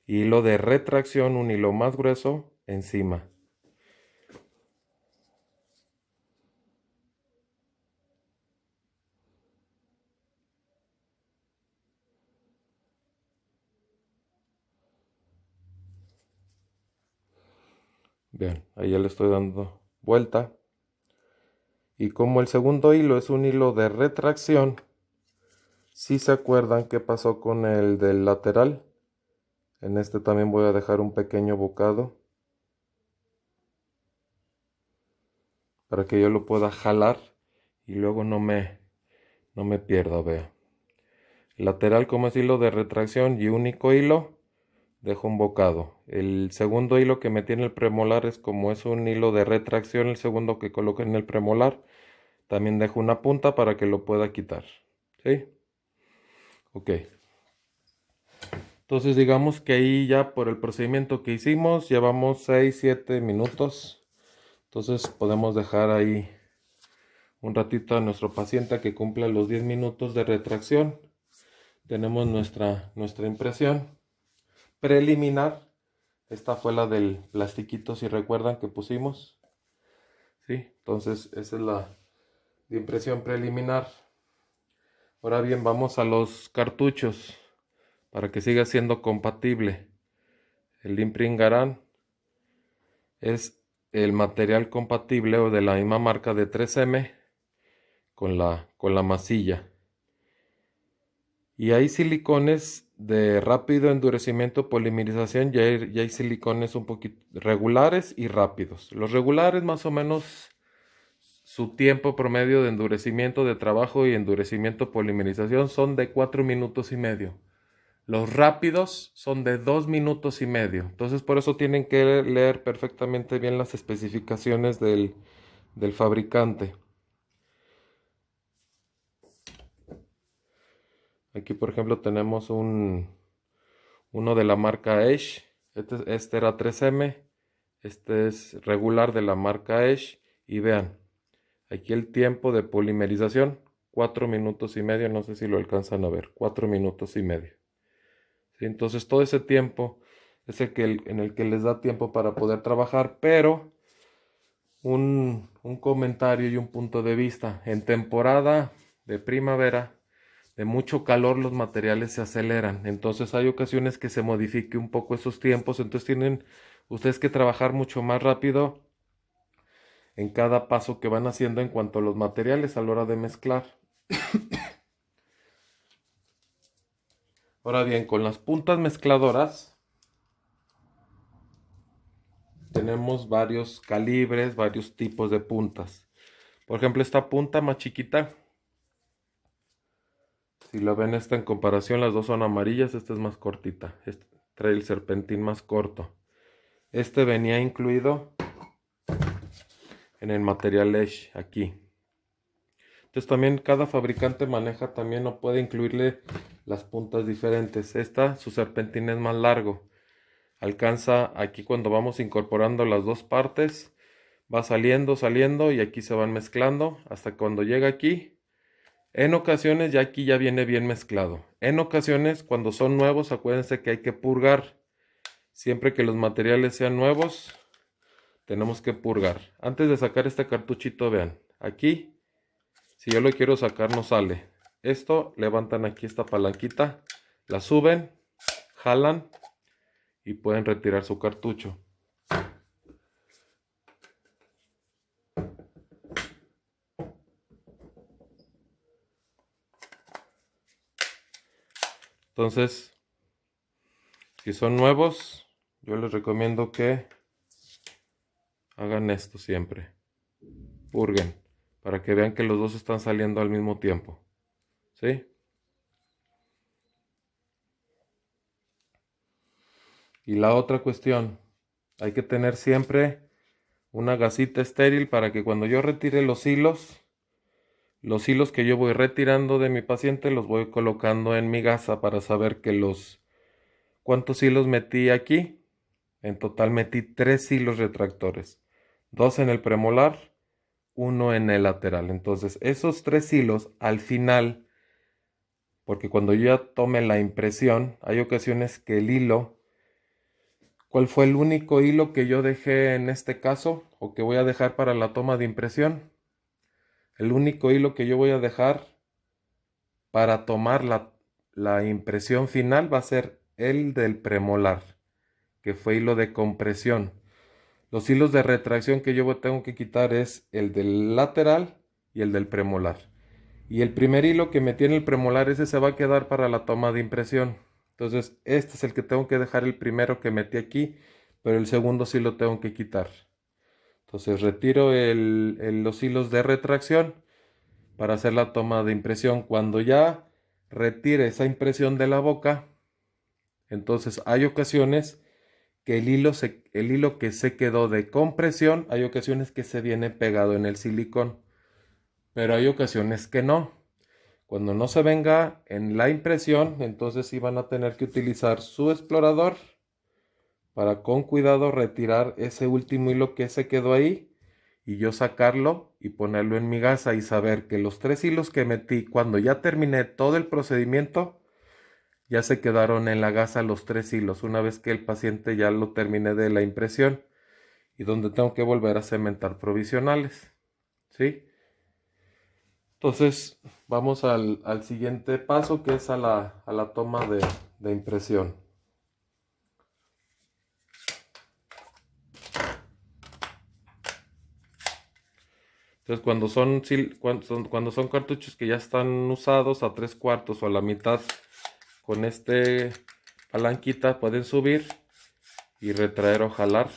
y hilo de retracción, un hilo más grueso, encima. Vean, ahí ya le estoy dando vuelta. Y como el segundo hilo es un hilo de retracción, si se acuerdan qué pasó con el del lateral, En este también voy a dejar un pequeño bocado para que yo lo pueda jalar y luego no me pierda, vea. Lateral, como es hilo de retracción y único hilo, dejo un bocado. El segundo hilo que metí en el premolar es como es un hilo de retracción, el segundo que coloqué en el premolar, también dejo una punta para que lo pueda quitar. ¿Sí? Ok. Entonces digamos que ahí ya por el procedimiento que hicimos llevamos 6-7 minutos. Entonces podemos dejar ahí un ratito a nuestro paciente a que cumpla los 10 minutos de retracción. Tenemos nuestra impresión preliminar. Esta fue la del plastiquito, si recuerdan, que pusimos. ¿Sí? Entonces esa es la de impresión preliminar. Ahora bien, vamos a los cartuchos para que siga siendo compatible. El Impringaran es el material compatible o de la misma marca de 3M con la masilla. Y hay silicones de rápido endurecimiento, polimerización, y hay silicones un poquito regulares y rápidos. Los regulares más o menos su tiempo promedio de endurecimiento de trabajo y endurecimiento polimerización son de 4 minutos y medio. Los rápidos son de 2 minutos y medio. Entonces por eso tienen que leer perfectamente bien las especificaciones del fabricante. Aquí por ejemplo tenemos uno de la marca Esch. Este era 3M. Este es regular de la marca Esch. Y vean, aquí el tiempo de polimerización, 4 minutos y medio. No sé si lo alcanzan a ver, 4 minutos y medio. ¿Sí? Entonces todo ese tiempo es en el que les da tiempo para poder trabajar, pero un comentario y un punto de vista. En temporada de primavera, de mucho calor, los materiales se aceleran. Entonces hay ocasiones que se modifique un poco esos tiempos. Entonces tienen ustedes que trabajar mucho más rápido en cada paso que van haciendo en cuanto a los materiales a la hora de mezclar. Ahora bien, con las puntas mezcladoras tenemos varios calibres, varios tipos de puntas. Por ejemplo, esta punta más chiquita, si la ven, esta en comparación, las dos son amarillas. Esta es más cortita, este trae el serpentín más corto. Este venía incluido en el material Esch aquí. Entonces también cada fabricante maneja también o puede incluirle las puntas diferentes. Esta, su serpentín es más largo. Alcanza aquí cuando vamos incorporando las dos partes. Va saliendo y aquí se van mezclando hasta cuando llega aquí. En ocasiones ya aquí ya viene bien mezclado. En ocasiones cuando son nuevos, acuérdense que hay que purgar. Siempre que los materiales sean nuevos, tenemos que purgar. Antes de sacar este cartuchito, vean, aquí, si yo lo quiero sacar no sale. Esto, levantan aquí esta palanquita, la suben, jalan y pueden retirar su cartucho. Entonces, si son nuevos, yo les recomiendo que hagan esto siempre. Purguen, para que vean que los dos están saliendo al mismo tiempo. ¿Sí? Y la otra cuestión, hay que tener siempre una gasita estéril para que cuando yo retire los hilos que yo voy retirando de mi paciente los voy colocando en mi gasa para saber que cuántos hilos metí aquí. En total metí 3 hilos retractores, 2 en el premolar, 1 en el lateral. Entonces esos 3 hilos al final, porque cuando yo ya tome la impresión, hay ocasiones que el hilo, ¿cuál fue el único hilo que yo dejé en este caso o que voy a dejar para la toma de impresión? El único hilo que yo voy a dejar para tomar la impresión final va a ser el del premolar, que fue hilo de compresión. Los hilos de retracción que yo tengo que quitar es el del lateral y el del premolar. Y el primer hilo que metí en el premolar, ese se va a quedar para la toma de impresión. Entonces este es el que tengo que dejar, el primero que metí aquí, pero el segundo sí lo tengo que quitar. Entonces retiro los hilos de retracción para hacer la toma de impresión. Cuando ya retire esa impresión de la boca, entonces hay ocasiones que el hilo que se quedó de compresión, hay ocasiones que se viene pegado en el silicón, pero hay ocasiones que no. Cuando no se venga en la impresión, entonces sí van a tener que utilizar su explorador para con cuidado retirar ese último hilo que se quedó ahí y yo sacarlo y ponerlo en mi gasa y saber que los 3 hilos que metí cuando ya terminé todo el procedimiento, ya se quedaron en la gasa los 3 hilos, una vez que el paciente ya lo terminé de la impresión y donde tengo que volver a cementar provisionales, ¿sí? Entonces vamos al siguiente paso, que es a la toma de impresión. Entonces cuando son cartuchos que ya están usados a 3/4 o a la mitad, con este palanquita pueden subir y retraer o jalar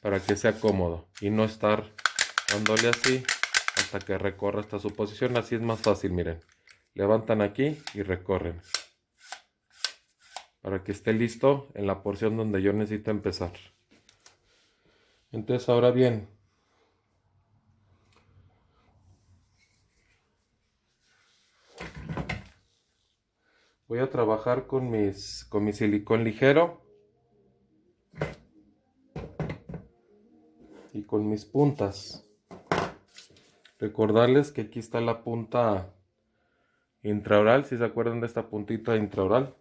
para que sea cómodo y no estar dándole así hasta que recorra hasta su posición. Así es más fácil, miren. Levantan aquí y recorren para que esté listo en la porción donde yo necesito empezar. Entonces ahora bien, voy a trabajar con mi silicón ligero y con mis puntas. Recordarles que aquí está la punta intraoral, si se acuerdan de esta puntita intraoral.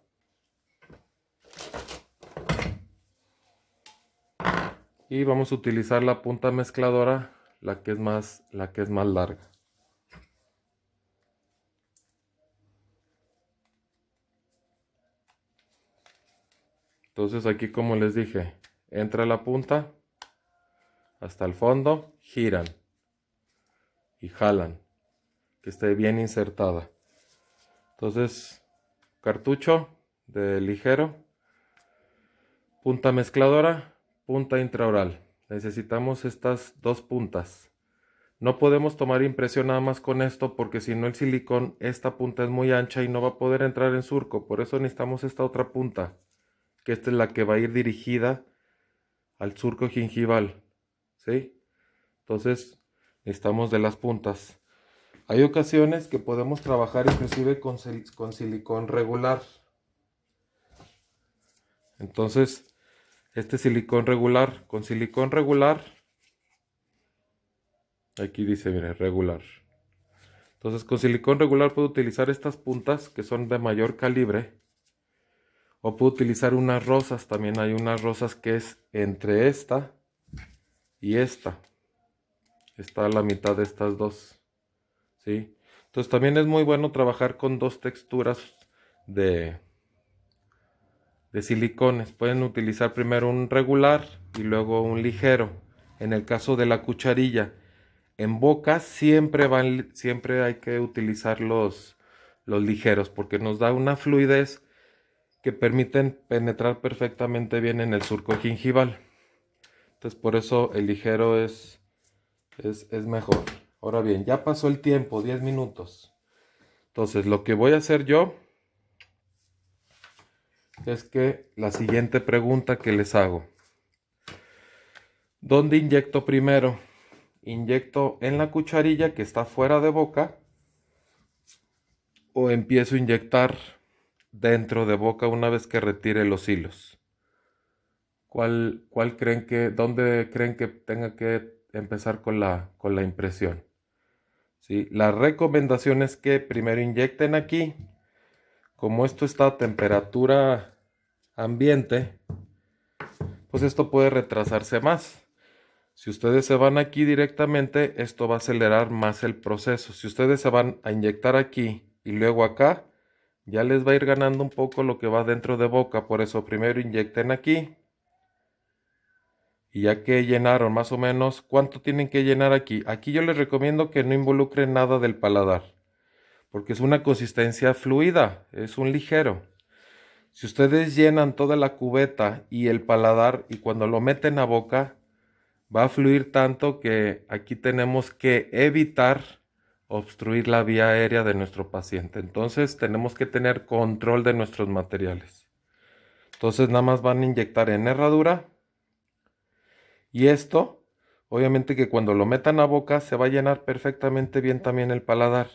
Y vamos a utilizar la punta mezcladora, la que es más larga. Entonces aquí, como les dije, entra la punta hasta el fondo, giran y jalan, que esté bien insertada. Entonces, cartucho de ligero, punta mezcladora, punta intraoral. Necesitamos estas 2 puntas. No podemos tomar impresión nada más con esto, porque si no el silicón, esta punta es muy ancha y no va a poder entrar en surco. Por eso necesitamos esta otra punta, que esta es la que va a ir dirigida al surco gingival, ¿sí? Entonces necesitamos de las puntas. Hay ocasiones que podemos trabajar inclusive con silicón regular. Entonces este silicón regular, con silicón regular, aquí dice, mire, regular. Entonces con silicón regular puedo utilizar estas puntas que son de mayor calibre, o puedo utilizar unas rosas. También hay unas rosas que es entre esta y esta. Está a la mitad de estas dos, ¿sí? Entonces también es muy bueno trabajar con 2 texturas de silicones. Pueden utilizar primero un regular y luego un ligero. En el caso de la cucharilla, en boca siempre hay que utilizar los ligeros, porque nos da una fluidez que permiten penetrar perfectamente bien en el surco gingival. Entonces por eso el ligero es mejor. Ahora bien, ya pasó el tiempo, 10 minutos. Entonces lo que voy a hacer yo es que la siguiente pregunta que les hago: ¿dónde inyecto primero? ¿Inyecto en la cucharilla que está fuera de boca o empiezo a inyectar dentro de boca una vez que retire los hilos? ¿Dónde creen que tenga que empezar con la impresión? ¿Sí? La recomendación es que primero inyecten aquí. Como esto está a temperatura ambiente, pues esto puede retrasarse más. Si ustedes se van aquí directamente, esto va a acelerar más el proceso. Si ustedes se van a inyectar aquí y luego acá, ya les va a ir ganando un poco lo que va dentro de boca. Por eso primero inyecten aquí. Y ya que llenaron más o menos, ¿cuánto tienen que llenar aquí? Aquí yo les recomiendo que no involucren nada del paladar, porque es una consistencia fluida, es un ligero. Si ustedes llenan toda la cubeta y el paladar y cuando lo meten a boca, va a fluir tanto que aquí tenemos que evitar obstruir la vía aérea de nuestro paciente. Entonces tenemos que tener control de nuestros materiales. Entonces nada más van a inyectar en herradura y esto, obviamente que cuando lo metan a boca se va a llenar perfectamente bien también el paladar.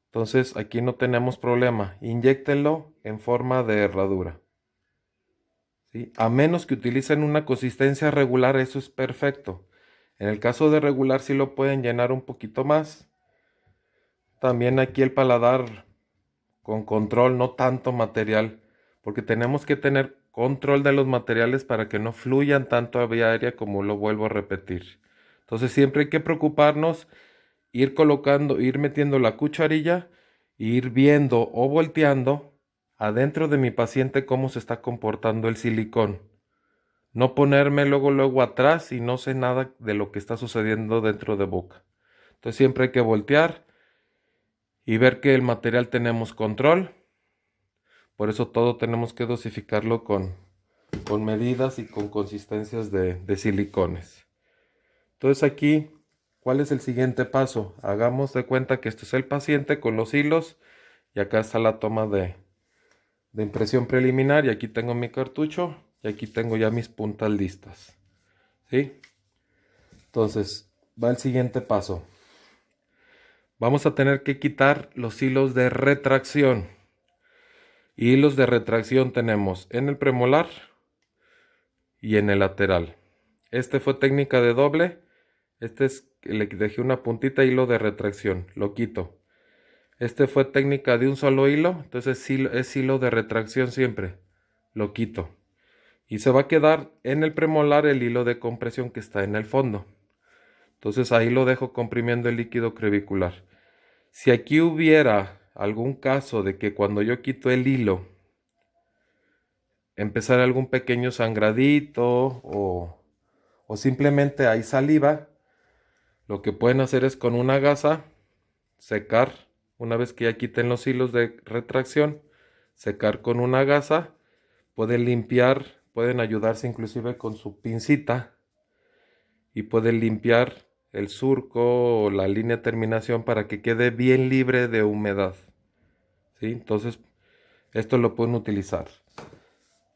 Entonces aquí no tenemos problema, inyéctenlo en forma de herradura. ¿Sí? A menos que utilicen una consistencia regular, eso es perfecto. En el caso de regular sí lo pueden llenar un poquito más. También aquí el paladar con control, no tanto material, porque tenemos que tener control de los materiales para que no fluyan tanto a vía aérea como lo vuelvo a repetir. Entonces siempre hay que preocuparnos, ir colocando, ir metiendo la cucharilla, e ir viendo o volteando adentro de mi paciente cómo se está comportando el silicón. No ponerme luego atrás y no sé nada de lo que está sucediendo dentro de boca. Entonces siempre hay que voltear y ver que el material tenemos control. Por eso todo tenemos que dosificarlo con medidas y con consistencias de silicones. Entonces aquí, ¿cuál es el siguiente paso? Hagamos de cuenta que este es el paciente con los hilos y acá está la toma de impresión preliminar y aquí tengo mi cartucho y aquí tengo ya mis puntas listas. ¿Sí? Entonces, va el siguiente paso. Vamos a tener que quitar los hilos de retracción. Hilos de retracción tenemos en el premolar y en el lateral. Este fue técnica de doble. Este es, le dejé una puntita hilo de retracción, lo quito. Este fue técnica de un solo hilo, entonces es hilo de retracción siempre, lo quito. Y se va a quedar en el premolar el hilo de compresión que está en el fondo. Entonces ahí lo dejo comprimiendo el líquido crevicular. Si aquí hubiera algún caso de que cuando yo quito el hilo empezara algún pequeño sangradito o simplemente hay saliva, lo que pueden hacer es con una gasa secar, una vez que ya quiten los hilos de retracción, secar con una gasa, pueden limpiar, pueden ayudarse inclusive con su pincita y pueden limpiar el surco o la línea de terminación para que quede bien libre de humedad. ¿Sí? Entonces, esto lo pueden utilizar.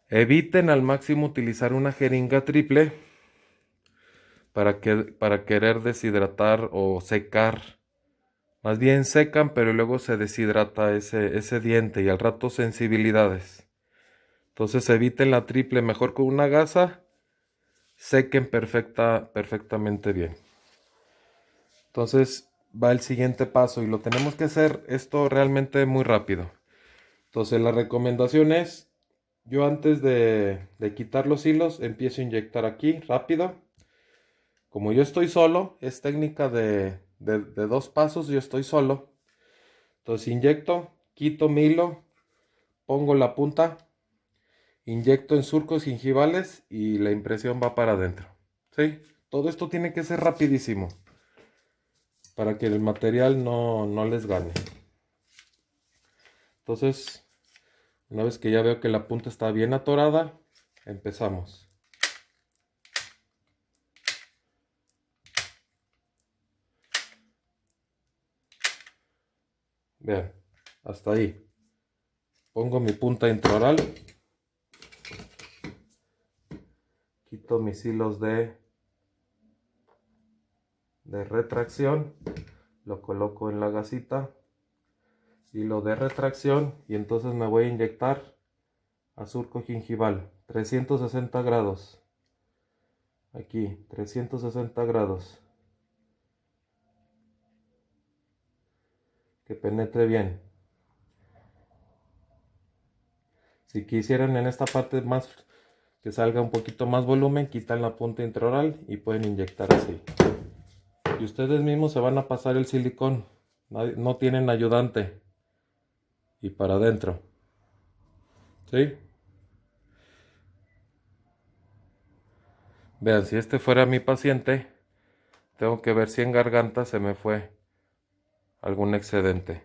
Eviten al máximo utilizar una jeringa triple para querer deshidratar o secar. Más bien secan, pero luego se deshidrata ese diente y al rato sensibilidades. Entonces eviten la triple, mejor con una gasa, sequen perfectamente bien. Entonces va el siguiente paso y lo tenemos que hacer esto realmente muy rápido. Entonces la recomendación es, yo antes de quitar los hilos, empiezo a inyectar aquí rápido. Como yo estoy solo, es técnica de 2 pasos, yo estoy solo. Entonces inyecto, quito mi hilo, pongo la punta, inyecto en surcos gingivales y la impresión va para adentro. ¿Sí? Todo esto tiene que ser rapidísimo para que el material no les gane. Entonces, una vez que ya veo que la punta está bien atorada, empezamos. Vean, hasta ahí. Pongo mi punta intraoral. Quito mis hilos de retracción. Lo coloco en la gasita. Hilo de retracción. Y entonces me voy a inyectar a surco gingival. 360 grados. Aquí, 360 grados. Que penetre bien. Si quisieran en esta parte más que salga un poquito más volumen, quitan la punta intraoral y pueden inyectar así. Y ustedes mismos se van a pasar el silicón, no tienen ayudante. Y para adentro. ¿Sí? Vean, si este fuera mi paciente, tengo que ver si en garganta se me fue algún excedente.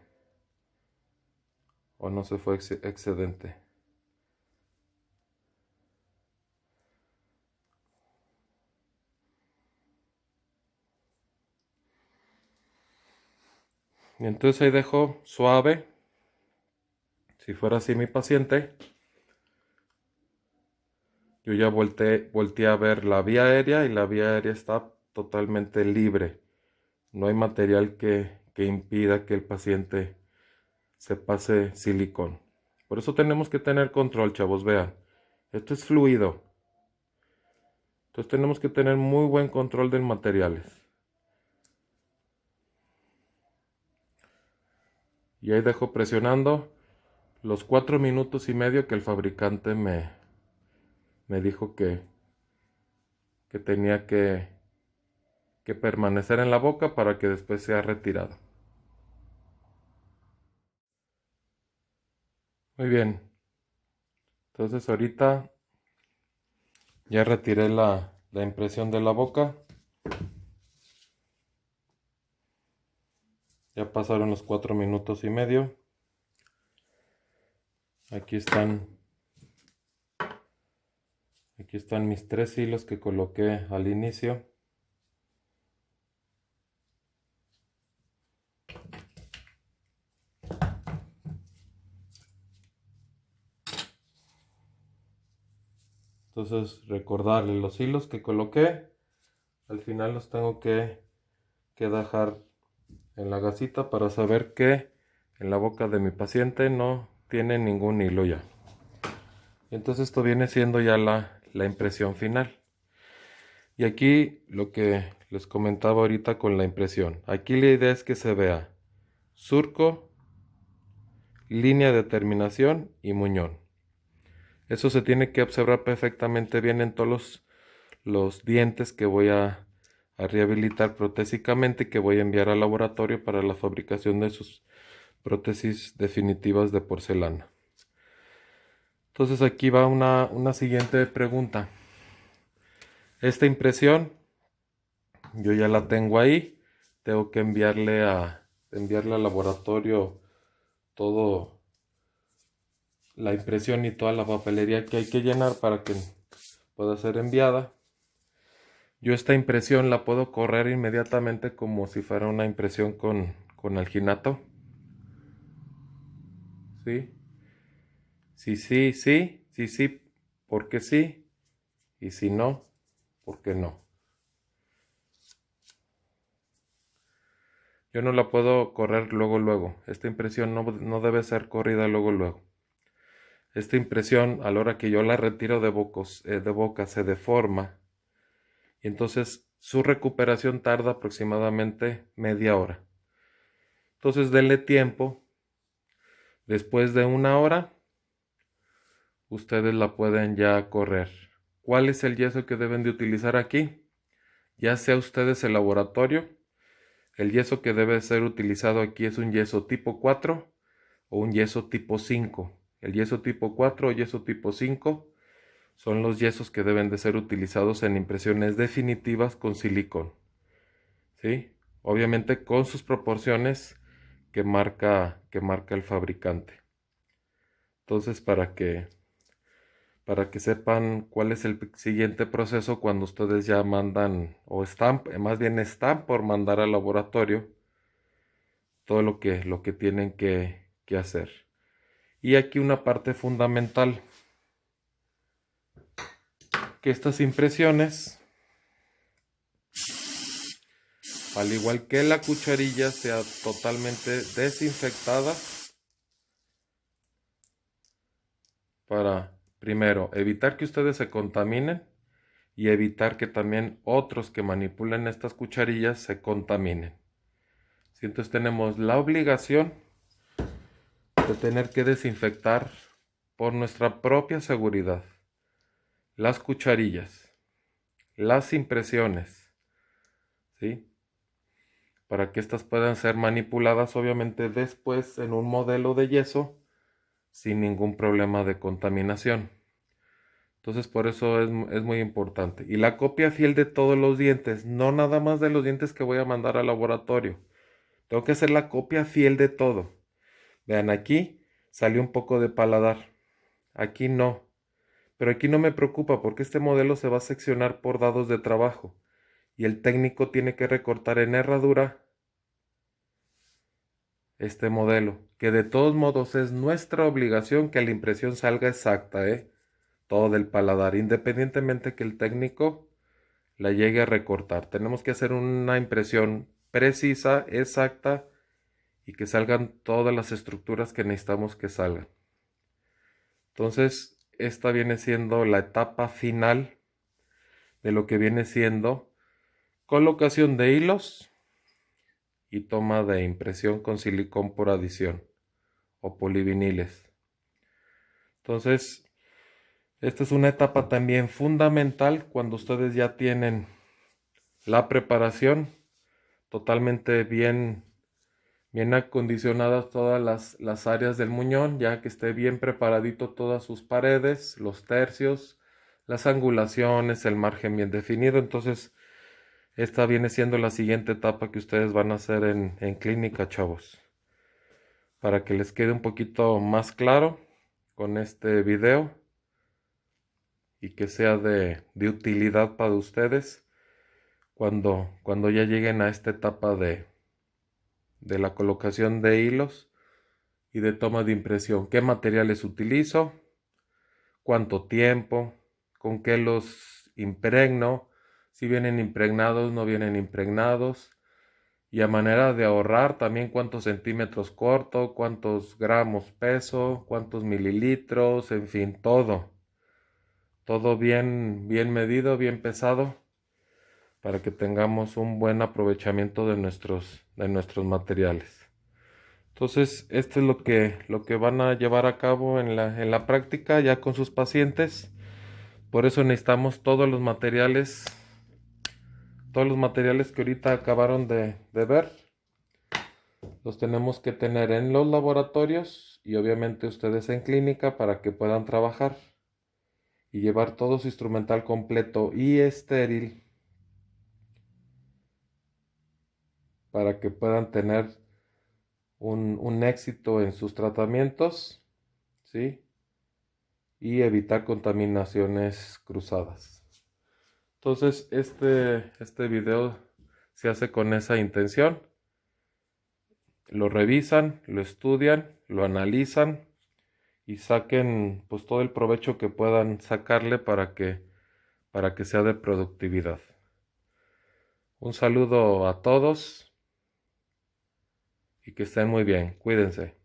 O no se fue excedente. Y entonces ahí dejo suave. Si fuera así mi paciente, yo ya volteé a ver la vía aérea y la vía aérea está totalmente libre. No hay material que impida que el paciente se pase silicón. Por eso tenemos que tener control, chavos. Vean, esto es fluido. Entonces tenemos que tener muy buen control de materiales. Y ahí dejo presionando los 4 minutos y medio que el fabricante me dijo que tenía que permanecer en la boca para que después sea retirado. Muy bien. Entonces ahorita ya retiré la impresión de la boca. Ya pasaron los 4 minutos y medio. Aquí están mis 3 hilos que coloqué al inicio. Entonces recordarle los hilos que coloqué. Al final los tengo que dejar en la gasita para saber que en la boca de mi paciente no tiene ningún hilo ya. Y entonces esto viene siendo ya la impresión final. Y aquí lo que les comentaba ahorita con la impresión. Aquí la idea es que se vea surco, línea de terminación y muñón. Eso se tiene que observar perfectamente bien en todos los dientes que voy a rehabilitar protésicamente, que voy a enviar al laboratorio para la fabricación de sus prótesis definitivas de porcelana. Entonces aquí va una siguiente pregunta. Esta impresión yo ya la tengo ahí. Tengo que enviarle al laboratorio todo la impresión y toda la papelería que hay que llenar para que pueda ser enviada. Yo esta impresión la puedo correr inmediatamente como si fuera una impresión con alginato. ¿Sí? Sí, porque sí. Y si no, porque no. Yo no la puedo correr luego. Esta impresión no debe ser corrida luego. Esta impresión, a la hora que yo la retiro de boca, se deforma. Y entonces su recuperación tarda aproximadamente media hora. Entonces denle tiempo. Después de 1 hora, ustedes la pueden ya correr. ¿Cuál es el yeso que deben de utilizar aquí? Ya sea ustedes el laboratorio, el yeso que debe ser utilizado aquí es un yeso tipo 4 o un yeso tipo 5. El yeso tipo 4 o yeso tipo 5 son los yesos que deben de ser utilizados en impresiones definitivas con silicón. ¿Sí? Obviamente con sus proporciones que marca el fabricante. Entonces, para que sepan cuál es el siguiente proceso cuando ustedes ya mandan o están por mandar al laboratorio todo lo que tienen que hacer. Y aquí una parte fundamental, que estas impresiones, al igual que la cucharilla, sea totalmente desinfectada para, primero, evitar que ustedes se contaminen y evitar que también otros que manipulen estas cucharillas se contaminen. Entonces tenemos la obligación de tener que desinfectar por nuestra propia seguridad las cucharillas, las impresiones, ¿sí? Para que éstas puedan ser manipuladas obviamente después en un modelo de yeso sin ningún problema de contaminación. Entonces por eso es muy importante. Y la copia fiel de todos los dientes, no nada más de los dientes que voy a mandar al laboratorio. Tengo que hacer la copia fiel de todo. Vean, aquí salió un poco de paladar. Aquí no. Pero aquí no me preocupa porque este modelo se va a seccionar por dados de trabajo. Y el técnico tiene que recortar en herradura este modelo, que de todos modos es nuestra obligación que la impresión salga exacta, todo del paladar, independientemente que el técnico la llegue a recortar. Tenemos que hacer una impresión precisa, exacta, y que salgan todas las estructuras que necesitamos que salgan. Entonces, esta viene siendo la etapa final de lo que viene siendo colocación de hilos y toma de impresión con silicón por adición o poliviniles. Entonces, esta es una etapa también fundamental cuando ustedes ya tienen la preparación totalmente bien acondicionadas todas las áreas del muñón, ya que esté bien preparadito todas sus paredes, los tercios, las angulaciones, el margen bien definido. Entonces, esta viene siendo la siguiente etapa que ustedes van a hacer en clínica, chavos. Para que les quede un poquito más claro con este video y que sea de utilidad para ustedes cuando ya lleguen a esta etapa de la colocación de hilos y de toma de impresión. ¿Qué materiales utilizo? ¿Cuánto tiempo? ¿Con qué los impregno? Si vienen impregnados, no vienen impregnados. Y a manera de ahorrar también cuántos centímetros corto, cuántos gramos peso, cuántos mililitros, en fin, todo. Todo bien medido, bien pesado, para que tengamos un buen aprovechamiento de nuestros materiales. Entonces, esto es lo que van a llevar a cabo en la práctica ya con sus pacientes. Por eso necesitamos todos los materiales que ahorita acabaron de ver. Los tenemos que tener en los laboratorios y obviamente ustedes en clínica para que puedan trabajar y llevar todo su instrumental completo y estéril para que puedan tener un éxito en sus tratamientos, ¿sí? Y evitar contaminaciones cruzadas. Entonces, este video se hace con esa intención. Lo revisan, lo estudian, lo analizan y saquen pues todo el provecho que puedan sacarle para que sea de productividad. Un saludo a todos y que estén muy bien. Cuídense.